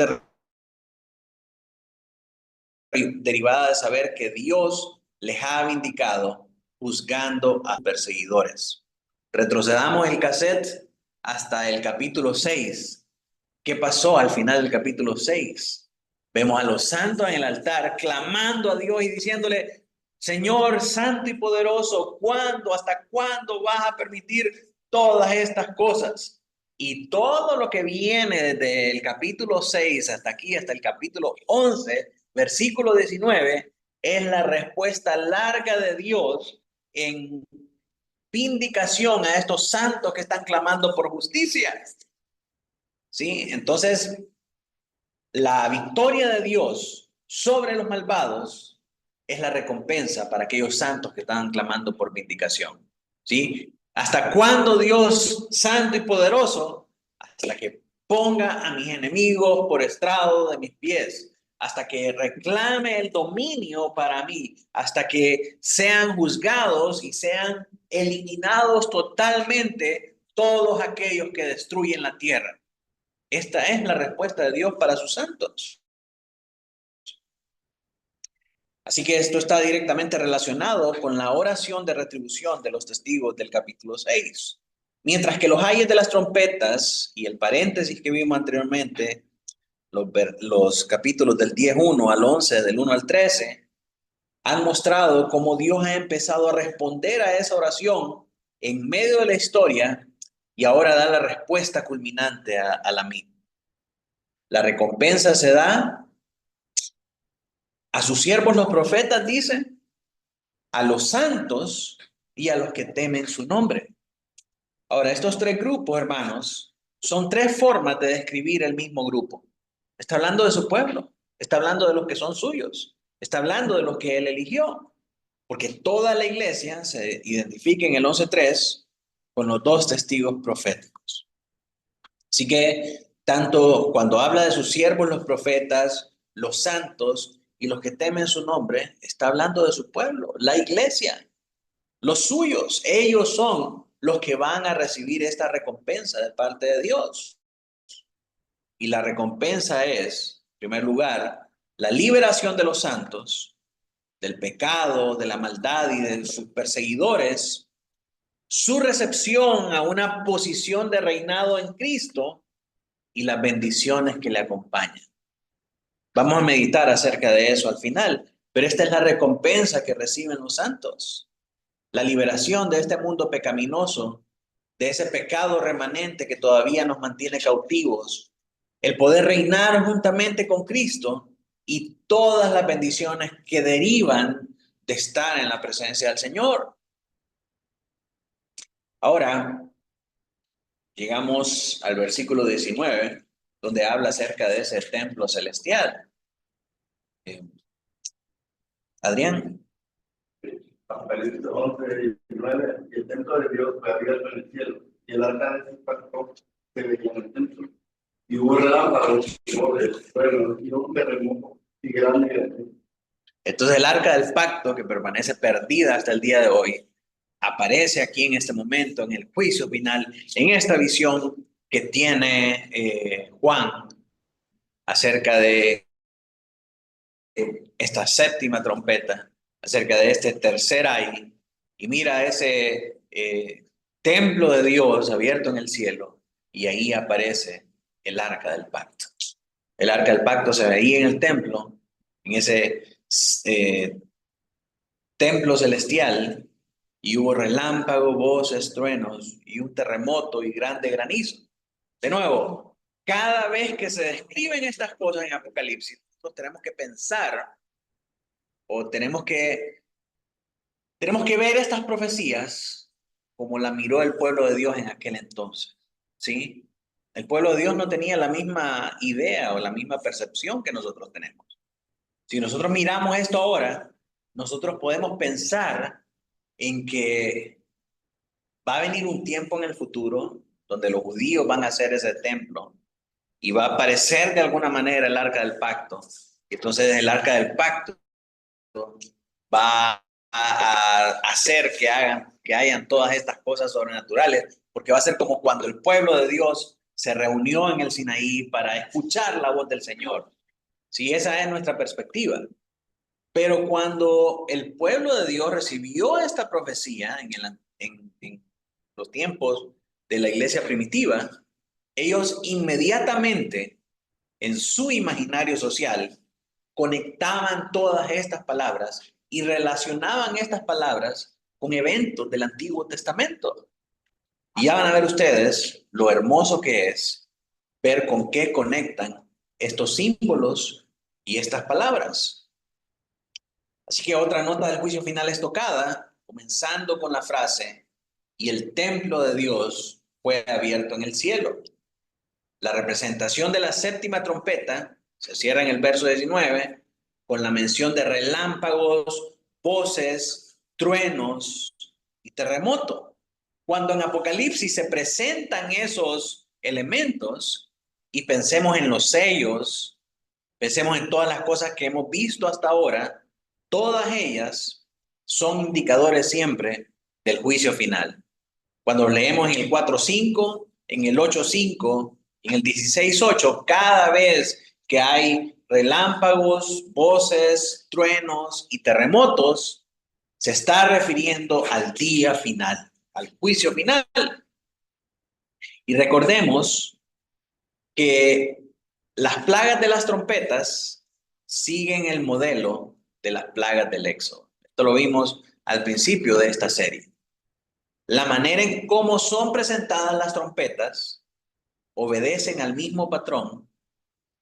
derivada de saber que Dios les ha vindicado juzgando a perseguidores. Retrocedamos el cassette hasta el capítulo 6. ¿Qué pasó al final del capítulo 6? Vemos a los santos en el altar clamando a Dios y diciéndole: Señor santo y poderoso, hasta cuándo vas a permitir todas estas cosas? Y todo lo que viene desde el capítulo 6 hasta aquí, hasta el capítulo 11, versículo 19, es la respuesta larga de Dios en vindicación a estos santos que están clamando por justicia. ¿Sí? Entonces, la victoria de Dios sobre los malvados es la recompensa para aquellos santos que están clamando por vindicación. ¿Sí? ¿Hasta cuándo, Dios santo y poderoso? Hasta que ponga a mis enemigos por estrado de mis pies, hasta que reclame el dominio para mí, hasta que sean juzgados y sean eliminados totalmente todos aquellos que destruyen la tierra. Esta es la respuesta de Dios para sus santos. Así que esto está directamente relacionado con la oración de retribución de los testigos del capítulo 6. Mientras que los ayes de las trompetas y el paréntesis que vimos anteriormente, los capítulos del 10:1 al 11, del 1 al 13, han mostrado cómo Dios ha empezado a responder a esa oración en medio de la historia y ahora da la respuesta culminante a la misma. La recompensa se da a sus siervos los profetas, dice, a los santos y a los que temen su nombre. Ahora, estos tres grupos, hermanos, son tres formas de describir el mismo grupo. Está hablando de su pueblo, está hablando de los que son suyos, está hablando de los que él eligió, porque toda la iglesia se identifica en el 11:3 con los dos testigos proféticos. Así que tanto cuando habla de sus siervos los profetas, los santos y los que temen su nombre, está hablando de su pueblo, la iglesia, los suyos. Ellos son los que van a recibir esta recompensa de parte de Dios. Y la recompensa es, en primer lugar, la liberación de los santos del pecado, de la maldad y de sus perseguidores, su recepción a una posición de reinado en Cristo y las bendiciones que le acompañan. Vamos a meditar acerca de eso al final, pero esta es la recompensa que reciben los santos. La liberación de este mundo pecaminoso, de ese pecado remanente que todavía nos mantiene cautivos, el poder reinar juntamente con Cristo y todas las bendiciones que derivan de estar en la presencia del Señor. Ahora, llegamos al versículo 19, donde habla acerca de ese templo celestial. Adrián. Apocalipsis 11:19, y el templo de Dios fue abierto en el cielo, y el arca de su pacto se veía en el templo. Y hubo relámpagos, y truenos, y un terremoto, y grande. Entonces el arca del pacto, que permanece perdida hasta el día de hoy, aparece aquí en este momento, en el juicio final, en esta visión que tiene Juan acerca de esta séptima trompeta, acerca de este tercer ay, y mira ese templo de Dios abierto en el cielo, y ahí aparece el arca del pacto. El arca del pacto se veía en el templo, en ese templo celestial, y hubo relámpagos, voces, truenos, y un terremoto y grande granizo. De nuevo, cada vez que se describen estas cosas en Apocalipsis, nosotros tenemos que pensar o tenemos que ver estas profecías como la miró el pueblo de Dios en aquel entonces, ¿sí? El pueblo de Dios no tenía la misma idea o la misma percepción que nosotros tenemos. Si nosotros miramos esto ahora, nosotros podemos pensar en que va a venir un tiempo en el futuro donde los judíos van a hacer ese templo y va a aparecer de alguna manera el arca del pacto. Entonces el arca del pacto va a hacer que hayan todas estas cosas sobrenaturales, porque va a ser como cuando el pueblo de Dios se reunió en el Sinaí para escuchar la voz del Señor. Sí, esa es nuestra perspectiva. Pero cuando el pueblo de Dios recibió esta profecía en los tiempos de la iglesia primitiva, ellos inmediatamente en su imaginario social conectaban todas estas palabras y relacionaban estas palabras con eventos del Antiguo Testamento. Y ya van a ver ustedes lo hermoso que es ver con qué conectan estos símbolos y estas palabras. Así que otra nota del juicio final es tocada, comenzando con la frase, y el templo de Dios fue abierto en el cielo. La representación de la séptima trompeta se cierra en el verso 19 con la mención de relámpagos, voces, truenos y terremoto. Cuando en Apocalipsis se presentan esos elementos y pensemos en los sellos, pensemos en todas las cosas que hemos visto hasta ahora, todas ellas son indicadores siempre del juicio final. Cuando leemos en el 4.5, en el 8.5, en el 16.8, cada vez que hay relámpagos, voces, truenos y terremotos, se está refiriendo al día final, al juicio final. Y recordemos que las plagas de las trompetas siguen el modelo de las plagas del Éxodo. Esto lo vimos al principio de esta serie. La manera en cómo son presentadas las trompetas obedecen al mismo patrón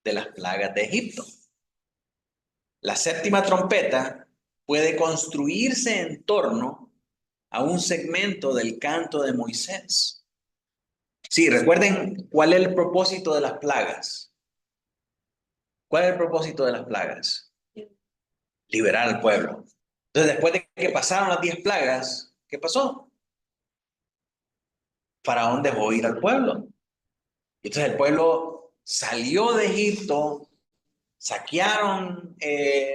de las plagas de Egipto. La séptima trompeta puede construirse en torno a un segmento del canto de Moisés. Sí, recuerden cuál es el propósito de las plagas. ¿Cuál es el propósito de las plagas? Liberar al pueblo. Entonces, después de que pasaron las 10 plagas, ¿qué pasó? Faraón dejó ir al pueblo. Entonces el pueblo salió de Egipto, saquearon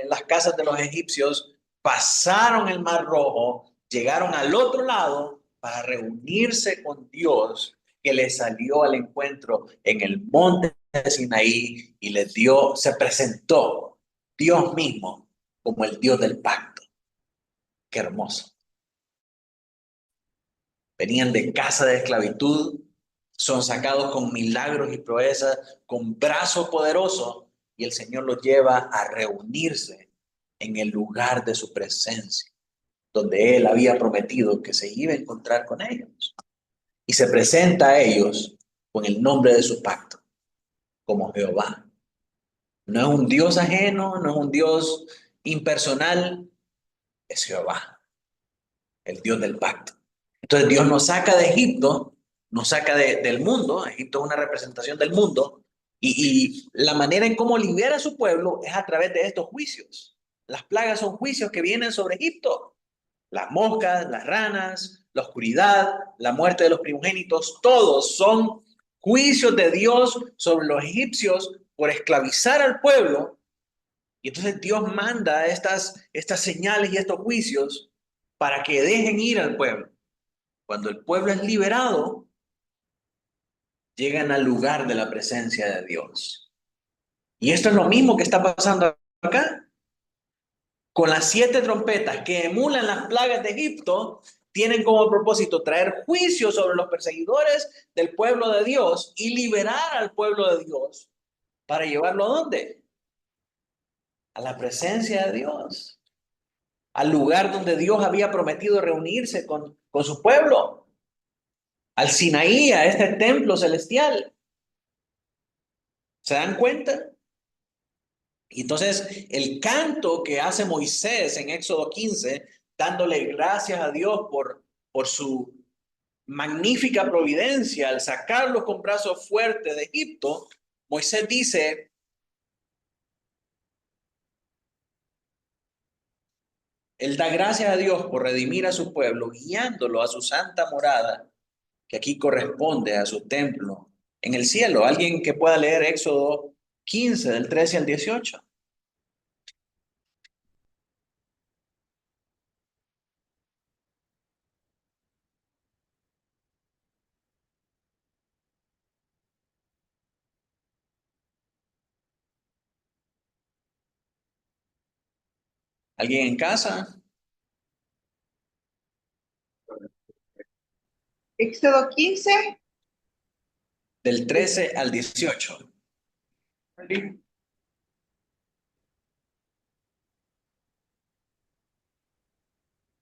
las casas de los egipcios, pasaron el Mar Rojo, llegaron al otro lado para reunirse con Dios, que les salió al encuentro en el monte de Sinaí y les dio, se presentó Dios mismo como el Dios del pacto. Qué hermoso. Venían de casa de esclavitud, son sacados con milagros y proezas, con brazo poderoso, y el Señor los lleva a reunirse en el lugar de su presencia, donde Él había prometido que se iba a encontrar con ellos. Y se presenta a ellos con el nombre de su pacto, como Jehová. No es un Dios ajeno, no es un Dios impersonal, es Jehová, el Dios del pacto. Entonces Dios nos saca de Egipto, nos saca del mundo. Egipto es una representación del mundo, y la manera en cómo libera a su pueblo es a través de estos juicios. Las plagas son juicios que vienen sobre Egipto. Las moscas, las ranas, la oscuridad, la muerte de los primogénitos, todos son juicios de Dios sobre los egipcios por esclavizar al pueblo. Y entonces Dios manda estas señales y estos juicios para que dejen ir al pueblo. Cuando el pueblo es liberado, llegan al lugar de la presencia de Dios. Y esto es lo mismo que está pasando acá. Con las 7 trompetas que emulan las plagas de Egipto, tienen como propósito traer juicio sobre los perseguidores del pueblo de Dios y liberar al pueblo de Dios para llevarlo ¿a dónde? A la presencia de Dios. Al lugar donde Dios había prometido reunirse con su pueblo. Al Sinaí, a este templo celestial. ¿Se dan cuenta? Y entonces el canto que hace Moisés en Éxodo 15, dándole gracias a Dios por su magnífica providencia al sacarlos con brazo fuerte de Egipto, Moisés dice, él da gracias a Dios por redimir a su pueblo, guiándolo a su santa morada, que aquí corresponde a su templo en el cielo. Alguien que pueda leer Éxodo 15, del 13 al 18. ¿Alguien en casa? Éxodo 15. Del 13 al 18.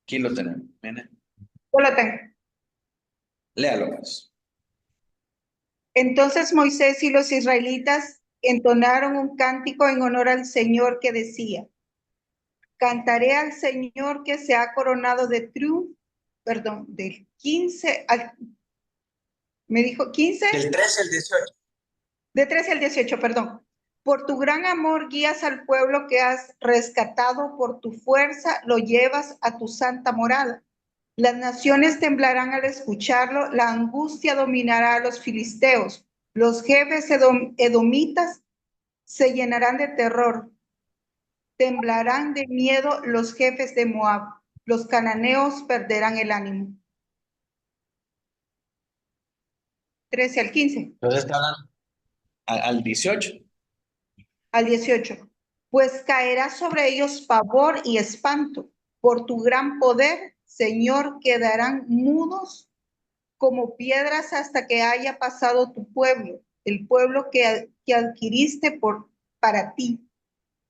Aquí lo tenemos. Miren. Yo lo tengo. Léalo pues. Entonces Moisés y los israelitas entonaron un cántico en honor al Señor que decía: cantaré al Señor que se ha coronado de triunfo, perdón, del 15 al, me dijo 15, Del 13 al 18. de 13 al 18, perdón. Por tu gran amor guías al pueblo que has rescatado, por tu fuerza lo llevas a tu santa morada. Las naciones temblarán al escucharlo, la angustia dominará a los filisteos, los jefes edomitas se llenarán de terror, temblarán de miedo los jefes de Moab, los cananeos perderán el ánimo. 13 al 15. Entonces está hablando al 18. Al 18. Pues caerá sobre ellos pavor y espanto. Por tu gran poder, Señor, quedarán mudos como piedras hasta que haya pasado tu pueblo, el pueblo que adquiriste para ti.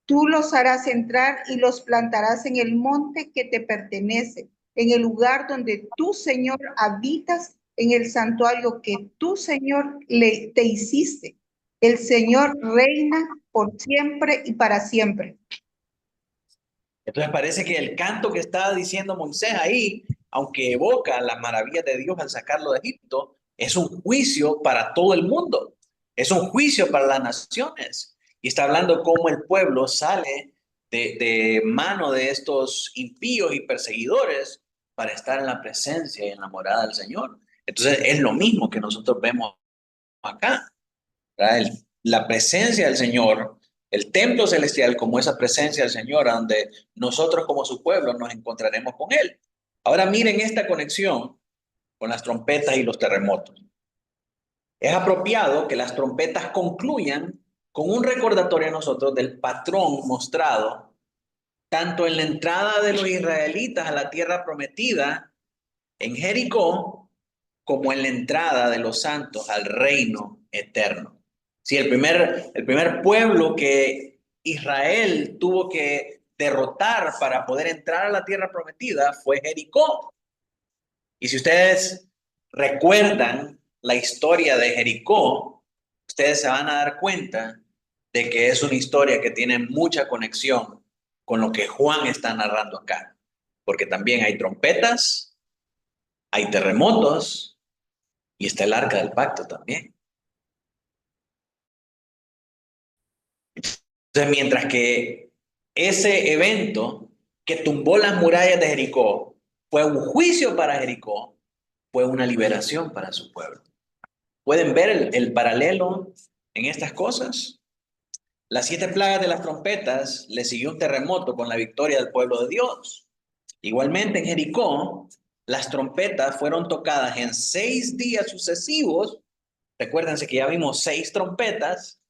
Tú los harás entrar y los plantarás en el monte que te pertenece, en el lugar donde tú, Señor, habitas, en el santuario que tú, Señor, te hiciste. El Señor reina por siempre y para siempre. Entonces parece que el canto que estaba diciendo Moisés ahí, aunque evoca las maravillas de Dios al sacarlo de Egipto, es un juicio para todo el mundo. Es un juicio para las naciones. Y está hablando cómo el pueblo sale de mano de estos impíos y perseguidores para estar en la presencia y en la morada del Señor. Entonces es lo mismo que nosotros vemos acá. La presencia del Señor, el templo celestial como esa presencia del Señor, donde nosotros como su pueblo nos encontraremos con Él. Ahora miren esta conexión con las trompetas y los terremotos. Es apropiado que las trompetas concluyan con un recordatorio a nosotros del patrón mostrado tanto en la entrada de los israelitas a la tierra prometida en Jericó, como en la entrada de los santos al reino eterno. Sí, el primer pueblo que Israel tuvo que derrotar para poder entrar a la tierra prometida fue Jericó. Y si ustedes recuerdan la historia de Jericó, ustedes se van a dar cuenta de que es una historia que tiene mucha conexión con lo que Juan está narrando acá. Porque también hay trompetas, hay terremotos y está el arca del pacto también. Entonces, mientras que ese evento que tumbó las murallas de Jericó fue un juicio para Jericó, fue una liberación para su pueblo. ¿Pueden ver el paralelo en estas cosas? Las 7 plagas de las trompetas le siguió un terremoto con la victoria del pueblo de Dios. Igualmente en Jericó, las trompetas fueron tocadas en 6 días sucesivos. Recuérdense que ya vimos 6 trompetas.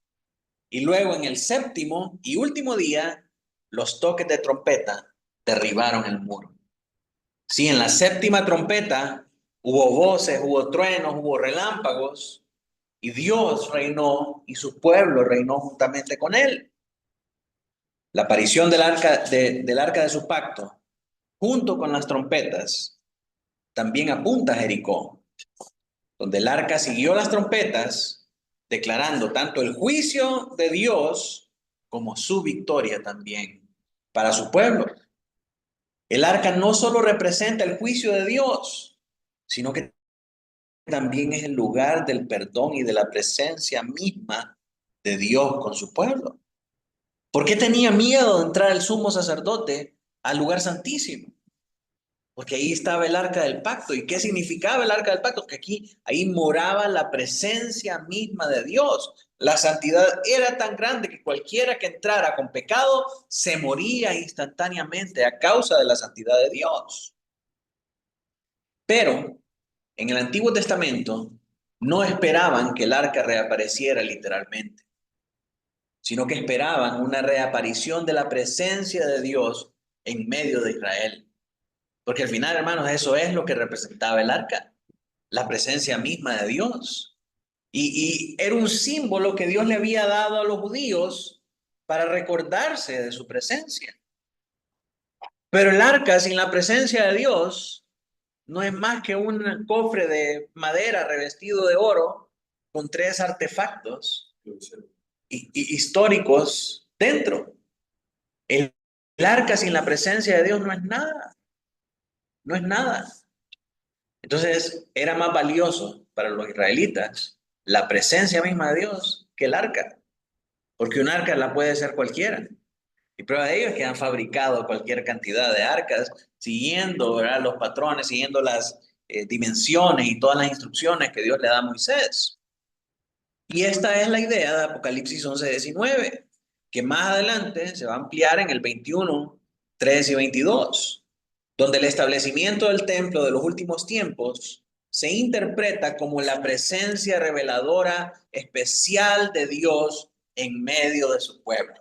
Y luego en el 7º y último día, los toques de trompeta derribaron el muro. Sí, en la 7ª trompeta hubo voces, hubo truenos, hubo relámpagos, y Dios reinó y su pueblo reinó juntamente con él. La aparición del arca de su pacto, junto con las trompetas, también apunta a Jericó, donde el arca siguió las trompetas, declarando tanto el juicio de Dios como su victoria también para su pueblo. El arca no solo representa el juicio de Dios, sino que también es el lugar del perdón y de la presencia misma de Dios con su pueblo. ¿Por qué tenía miedo de entrar el sumo sacerdote al lugar santísimo? Porque ahí estaba el arca del pacto. ¿Y qué significaba el arca del pacto? Que ahí moraba la presencia misma de Dios. La santidad era tan grande que cualquiera que entrara con pecado se moría instantáneamente a causa de la santidad de Dios. Pero en el Antiguo Testamento no esperaban que el arca reapareciera literalmente, sino que esperaban una reaparición de la presencia de Dios en medio de Israel. Porque al final, hermanos, eso es lo que representaba el arca, la presencia misma de Dios. Y era un símbolo que Dios le había dado a los judíos para recordarse de su presencia. Pero el arca sin la presencia de Dios no es más que un cofre de madera revestido de oro con 3 artefactos históricos dentro. El arca sin la presencia de Dios no es nada. No es nada. Entonces era más valioso para los israelitas la presencia misma de Dios que el arca. Porque un arca la puede ser cualquiera. Y prueba de ello es que han fabricado cualquier cantidad de arcas siguiendo, ¿verdad?, los patrones, siguiendo las dimensiones y todas las instrucciones que Dios le da a Moisés. Y esta es la idea de Apocalipsis 11:19, que más adelante se va a ampliar en el 21, 3 y 22, donde el establecimiento del templo de los últimos tiempos se interpreta como la presencia reveladora especial de Dios en medio de su pueblo.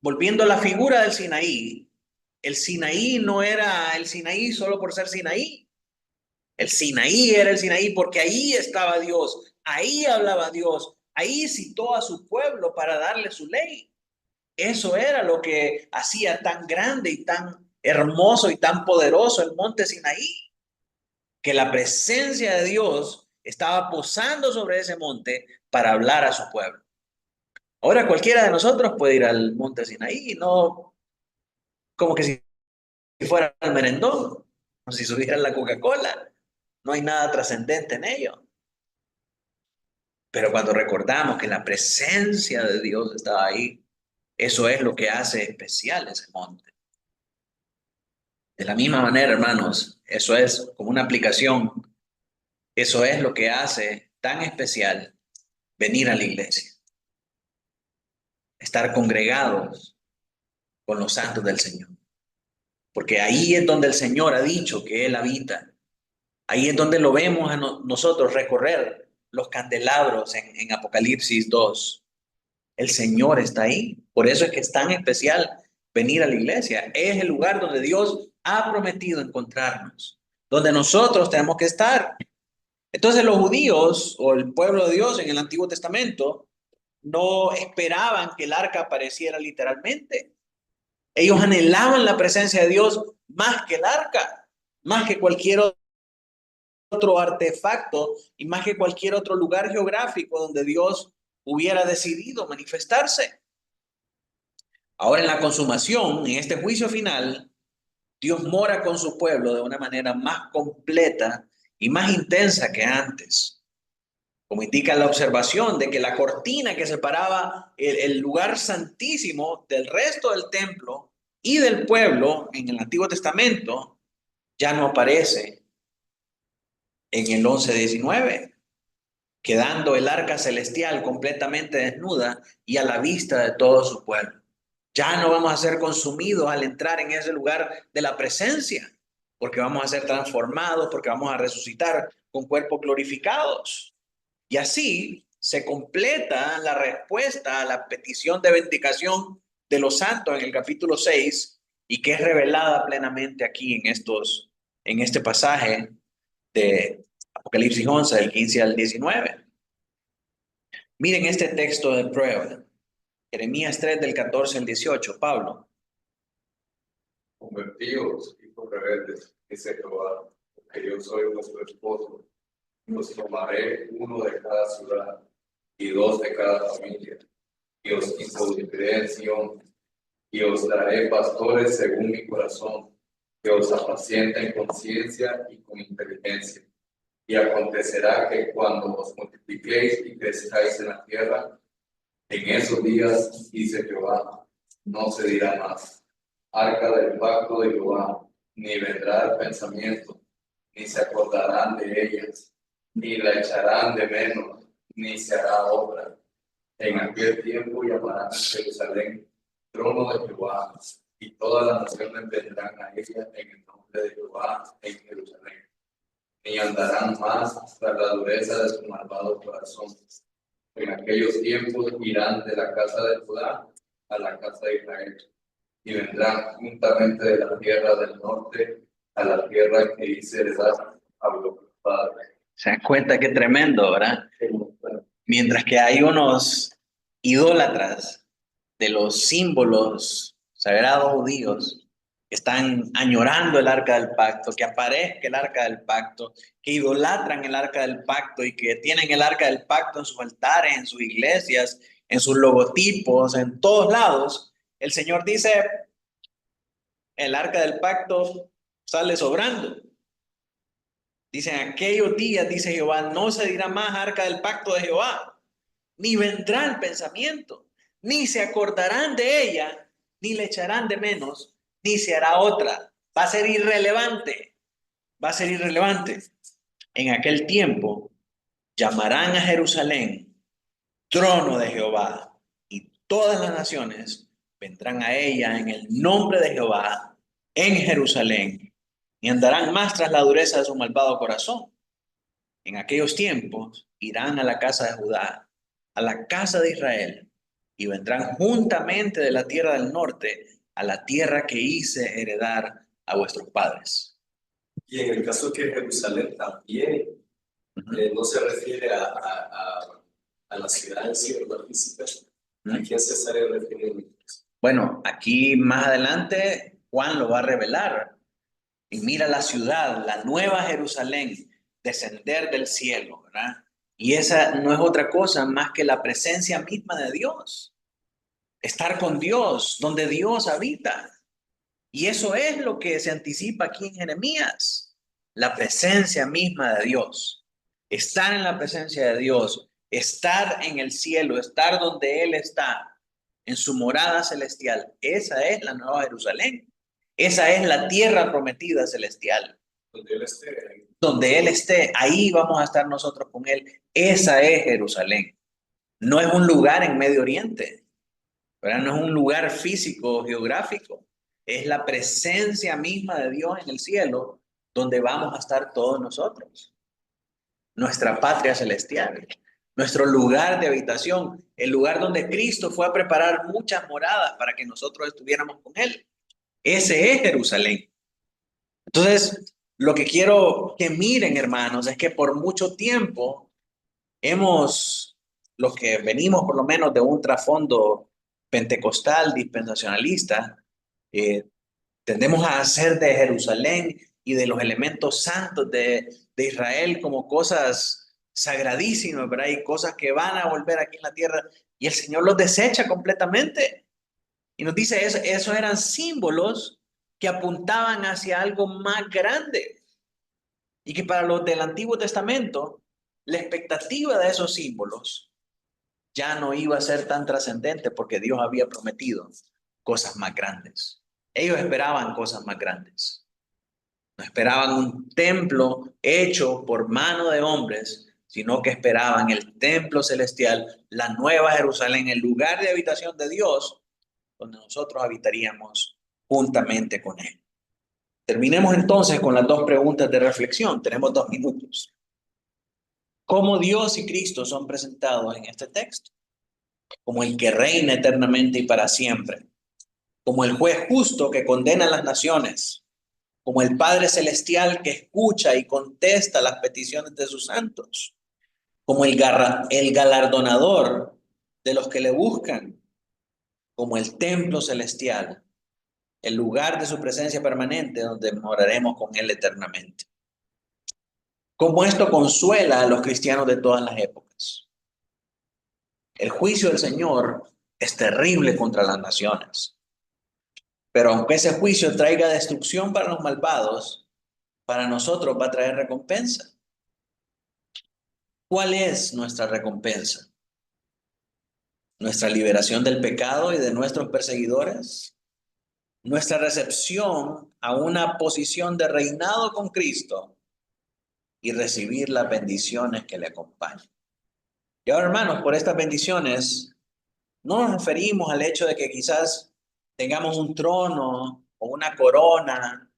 Volviendo a la figura del Sinaí, el Sinaí no era el Sinaí solo por ser Sinaí. El Sinaí era el Sinaí porque ahí estaba Dios, ahí hablaba Dios, ahí citó a su pueblo para darle su ley. Eso era lo que hacía tan grande y tan hermoso y tan poderoso el monte Sinaí, que la presencia de Dios estaba posando sobre ese monte para hablar a su pueblo. Ahora cualquiera de nosotros puede ir al monte Sinaí, no como que si fuera el merendón, o si subiera la Coca-Cola. No hay nada trascendente en ello. Pero cuando recordamos que la presencia de Dios estaba ahí, eso es lo que hace especial ese monte. De la misma manera, hermanos, eso es como una aplicación. Eso es lo que hace tan especial venir a la iglesia. Estar congregados con los santos del Señor. Porque ahí es donde el Señor ha dicho que Él habita. Ahí es donde lo vemos a nosotros recorrer los candelabros en Apocalipsis 2. El Señor está ahí. Por eso es que es tan especial venir a la iglesia. Es el lugar donde Dios ha prometido encontrarnos, donde nosotros tenemos que estar. Entonces los judíos o el pueblo de Dios en el Antiguo Testamento no esperaban que el arca apareciera literalmente. Ellos anhelaban la presencia de Dios más que el arca, más que cualquier otro artefacto y más que cualquier otro lugar geográfico donde Dios hubiera decidido manifestarse. Ahora en la consumación, en este juicio final, Dios mora con su pueblo de una manera más completa y más intensa que antes. Como indica la observación de que la cortina que separaba el lugar santísimo del resto del templo y del pueblo en el Antiguo Testamento ya no aparece en el 11:19, quedando el arca celestial completamente desnuda y a la vista de todo su pueblo. Ya no vamos a ser consumidos al entrar en ese lugar de la presencia, porque vamos a ser transformados, porque vamos a resucitar con cuerpos glorificados. Y así se completa la respuesta a la petición de vindicación de los santos en el capítulo 6 y que es revelada plenamente aquí en este pasaje de Apocalipsis 11, del 15 al 19. Miren este texto de prueba. Jeremías 3, del 14 al 18. Pablo. Convertíos, hijos rebeldes, dice Jehová, porque yo soy vuestro esposo. Os tomaré uno de cada ciudad y 2 de cada familia, y os introduciré en Sion, y os daré pastores según mi corazón, que os apacienten con ciencia y con inteligencia. Y acontecerá que cuando os multipliquéis y crezcáis en la tierra, en esos días, dice Jehová, no se dirá más arca del pacto de Jehová, ni vendrá el pensamiento, ni se acordarán de ellas, ni la echarán de menos, ni se hará obra. En aquel tiempo llamarán a Jerusalén trono de Jehová, y todas las naciones vendrán a ella en el nombre de Jehová en Jerusalén. Ni andarán más tras la dureza de su malvado corazón. En aquellos tiempos irán de la casa de Judá a la casa de Israel, y vendrán juntamente de la tierra del norte a la tierra que hice heredar a los padres. Se dan cuenta qué tremendo, ¿verdad? Mientras que hay unos idólatras de los símbolos sagrados judíos que están añorando el arca del pacto, que aparezca el arca del pacto, que idolatran el arca del pacto y que tienen el arca del pacto en sus altares, en sus iglesias, en sus logotipos, en todos lados. El Señor dice, el arca del pacto sale sobrando. Dice, en aquellos días, dice Jehová, no se dirá más arca del pacto de Jehová, ni vendrá el pensamiento, ni se acordarán de ella, ni le echarán de menos, ni se hará otra. Va a ser irrelevante, va a ser irrelevante. En aquel tiempo llamarán a Jerusalén trono de Jehová, y todas las naciones vendrán a ella en el nombre de Jehová en Jerusalén, y andarán más tras la dureza de su malvado corazón. En aquellos tiempos irán a la casa de Judá, a la casa de Israel, y vendrán juntamente de la tierra del norte a la tierra que hice heredar a vuestros padres. Y en el caso que Jerusalén también no se refiere a la ciudad en sí, la física, ¿a quién se estaría refiriendo? Bueno, aquí más adelante Juan lo va a revelar. Y mira la ciudad, la nueva Jerusalén, descender del cielo, ¿verdad? Y esa no es otra cosa más que la presencia misma de Dios. Estar con Dios, donde Dios habita. Y eso es lo que se anticipa aquí en Jeremías. La presencia misma de Dios. Estar en la presencia de Dios. Estar en el cielo. Estar donde Él está. En su morada celestial. Esa es la nueva Jerusalén. Esa es la tierra prometida celestial. Donde Él esté. Donde Él esté, ahí vamos a estar nosotros con Él. Esa es Jerusalén. No es un lugar en Medio Oriente, ¿verdad? No es un lugar físico, geográfico. Es la presencia misma de Dios en el cielo, donde vamos a estar todos nosotros. Nuestra patria celestial, nuestro lugar de habitación, el lugar donde Cristo fue a preparar muchas moradas para que nosotros estuviéramos con Él. Ese es Jerusalén. Entonces, lo que quiero que miren, hermanos, es que por mucho tiempo los que venimos por lo menos de un trasfondo pentecostal, dispensacionalista, tendemos a hacer de Jerusalén y de los elementos santos de Israel como cosas sagradísimas, ¿verdad? Y cosas que van a volver aquí en la tierra, y el Señor los desecha completamente. Y nos dice, esos eran símbolos que apuntaban hacia algo más grande. Y que para los del Antiguo Testamento, la expectativa de esos símbolos ya no iba a ser tan trascendente porque Dios había prometido cosas más grandes. Ellos esperaban cosas más grandes. No esperaban un templo hecho por mano de hombres, sino que esperaban el templo celestial, la nueva Jerusalén, el lugar de habitación de Dios, donde nosotros habitaríamos juntamente con Él. Terminemos entonces con las dos preguntas de reflexión. Tenemos 2 minutos. ¿Cómo Dios y Cristo son presentados en este texto? Como el que reina eternamente y para siempre. Como el juez justo que condena a las naciones. Como el Padre Celestial que escucha y contesta las peticiones de sus santos. Como el galardonador de los que le buscan. Como el templo celestial, el lugar de su presencia permanente donde moraremos con Él eternamente. Como esto consuela a los cristianos de todas las épocas. El juicio del Señor es terrible contra las naciones. Pero aunque ese juicio traiga destrucción para los malvados, para nosotros va a traer recompensa. ¿Cuál es nuestra recompensa? ¿Nuestra liberación del pecado y de nuestros perseguidores? ¿Nuestra recepción a una posición de reinado con Cristo y recibir las bendiciones que le acompañan? Y ahora, hermanos, por estas bendiciones no nos referimos al hecho de que quizás tengamos un trono o una corona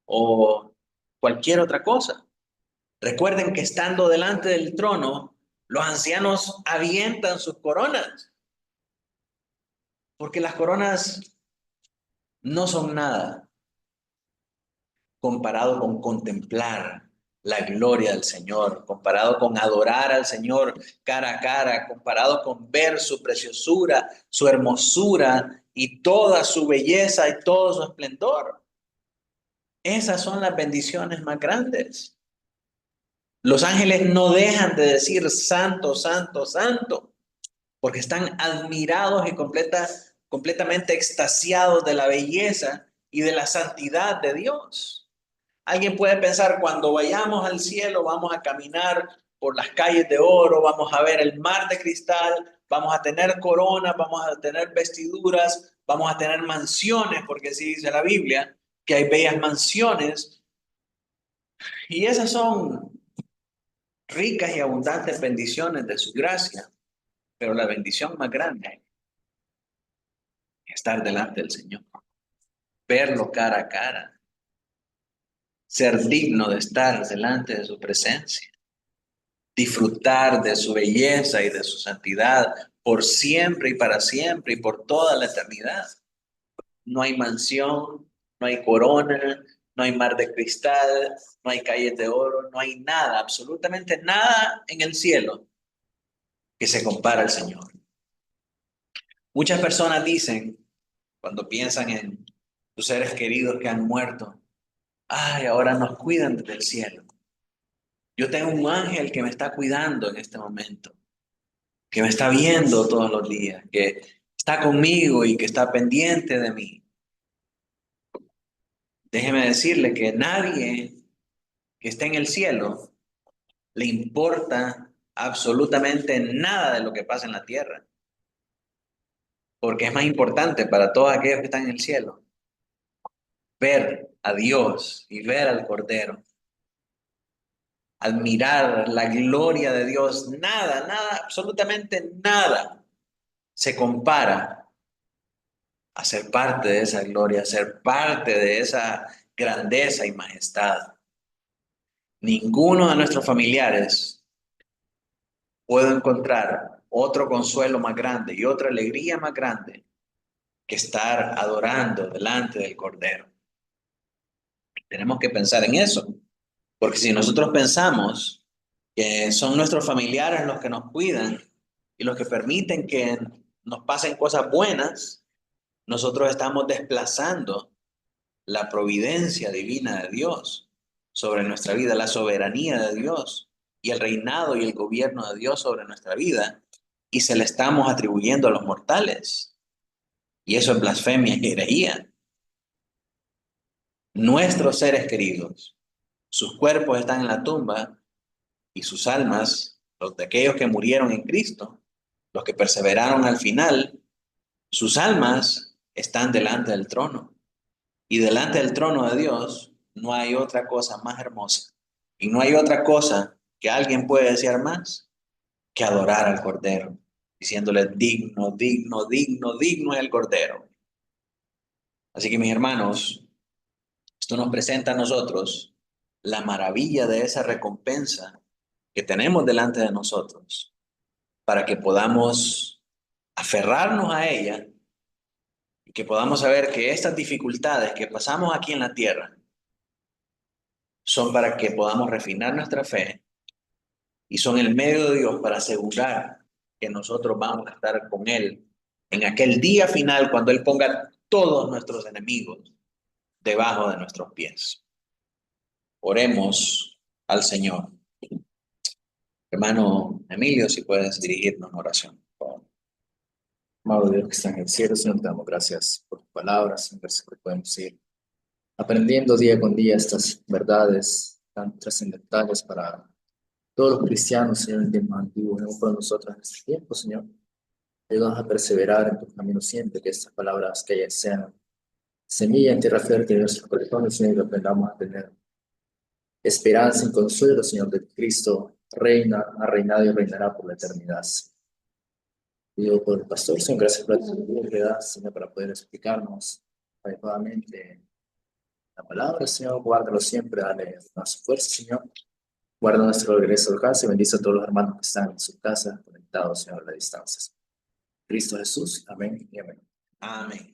o cualquier otra cosa. Recuerden que estando delante del trono, los ancianos avientan sus coronas, porque las coronas no son nada comparado con contemplar la gloria del Señor, comparado con adorar al Señor cara a cara, comparado con ver su preciosura, su hermosura y toda su belleza y todo su esplendor. Esas son las bendiciones más grandes. Los ángeles no dejan de decir santo, santo, santo, porque están admirados y completamente extasiados de la belleza y de la santidad de Dios. Alguien puede pensar, cuando vayamos al cielo vamos a caminar por las calles de oro, vamos a ver el mar de cristal, vamos a tener coronas, vamos a tener vestiduras, vamos a tener mansiones, porque así dice la Biblia, que hay bellas mansiones. Y esas son ricas y abundantes bendiciones de su gracia, pero la bendición más grande es estar delante del Señor, verlo cara a cara, ser digno de estar delante de su presencia, disfrutar de su belleza y de su santidad por siempre y para siempre y por toda la eternidad. No hay mansión, no hay corona, no hay mar de cristal, no hay calles de oro, no hay nada, absolutamente nada en el cielo que se compara al Señor. Muchas personas dicen, cuando piensan en sus seres queridos que han muerto, ay, ahora nos cuidan desde el cielo. Yo tengo un ángel que me está cuidando en este momento, que me está viendo todos los días, que está conmigo y que está pendiente de mí. Déjeme decirle que nadie que esté en el cielo le importa absolutamente nada de lo que pasa en la tierra, porque es más importante para todos aquellos que están en el cielo ver a Dios y ver al Cordero. Al mirar la gloria de Dios, nada, absolutamente nada se compara a ser parte de esa gloria, a ser parte de esa grandeza y majestad. Ninguno de nuestros familiares puede encontrar otro consuelo más grande y otra alegría más grande que estar adorando delante del Cordero. Tenemos que pensar en eso, porque si nosotros pensamos que son nuestros familiares los que nos cuidan y los que permiten que nos pasen cosas buenas, nosotros estamos desplazando la providencia divina de Dios sobre nuestra vida, la soberanía de Dios y el reinado y el gobierno de Dios sobre nuestra vida, y se le estamos atribuyendo a los mortales. Y eso es blasfemia y herejía. Nuestros seres queridos, sus cuerpos están en la tumba y sus almas, los de aquellos que murieron en Cristo, los que perseveraron al final, sus almas están delante del trono. Y delante del trono de Dios no hay otra cosa más hermosa. Y no hay otra cosa que alguien puede desear más que adorar al Cordero, diciéndole digno, digno, digno, digno es el Cordero. Así que mis hermanos, esto nos presenta a nosotros la maravilla de esa recompensa que tenemos delante de nosotros, para que podamos aferrarnos a ella y que podamos saber que estas dificultades que pasamos aquí en la tierra son para que podamos refinar nuestra fe y son el medio de Dios para asegurar que nosotros vamos a estar con Él en aquel día final cuando Él ponga todos nuestros enemigos debajo de nuestros pies. Oremos al Señor. Hermano Emilio, si puedes dirigirnos en oración. Amado Dios que está en el cielo, Señor, te damos gracias por tus palabras, en las que podemos ir aprendiendo día con día estas verdades tan trascendentales para Todos los cristianos, Señor, en tiempos antiguos, no por nosotros en este tiempo, Señor. Ayúdanos a perseverar en tu camino siempre, que estas palabras que sean semilla en tierra fértil en nuestros corazones, Señor, y que aprendamos a tener esperanza y consuelo, Señor, de que Cristo reina, ha reinado y reinará por la eternidad. Pido por el pastor, Señor, gracias por la sabiduría que das, Señor, para poder explicarnos adecuadamente la palabra, Señor. Guárdalo siempre, dale más fuerza, Señor. Guarda nuestro regreso al casa y bendice a todos los hermanos que están en su casa, conectados, Señor, a la distancia. Cristo Jesús, amén y amén. Amén.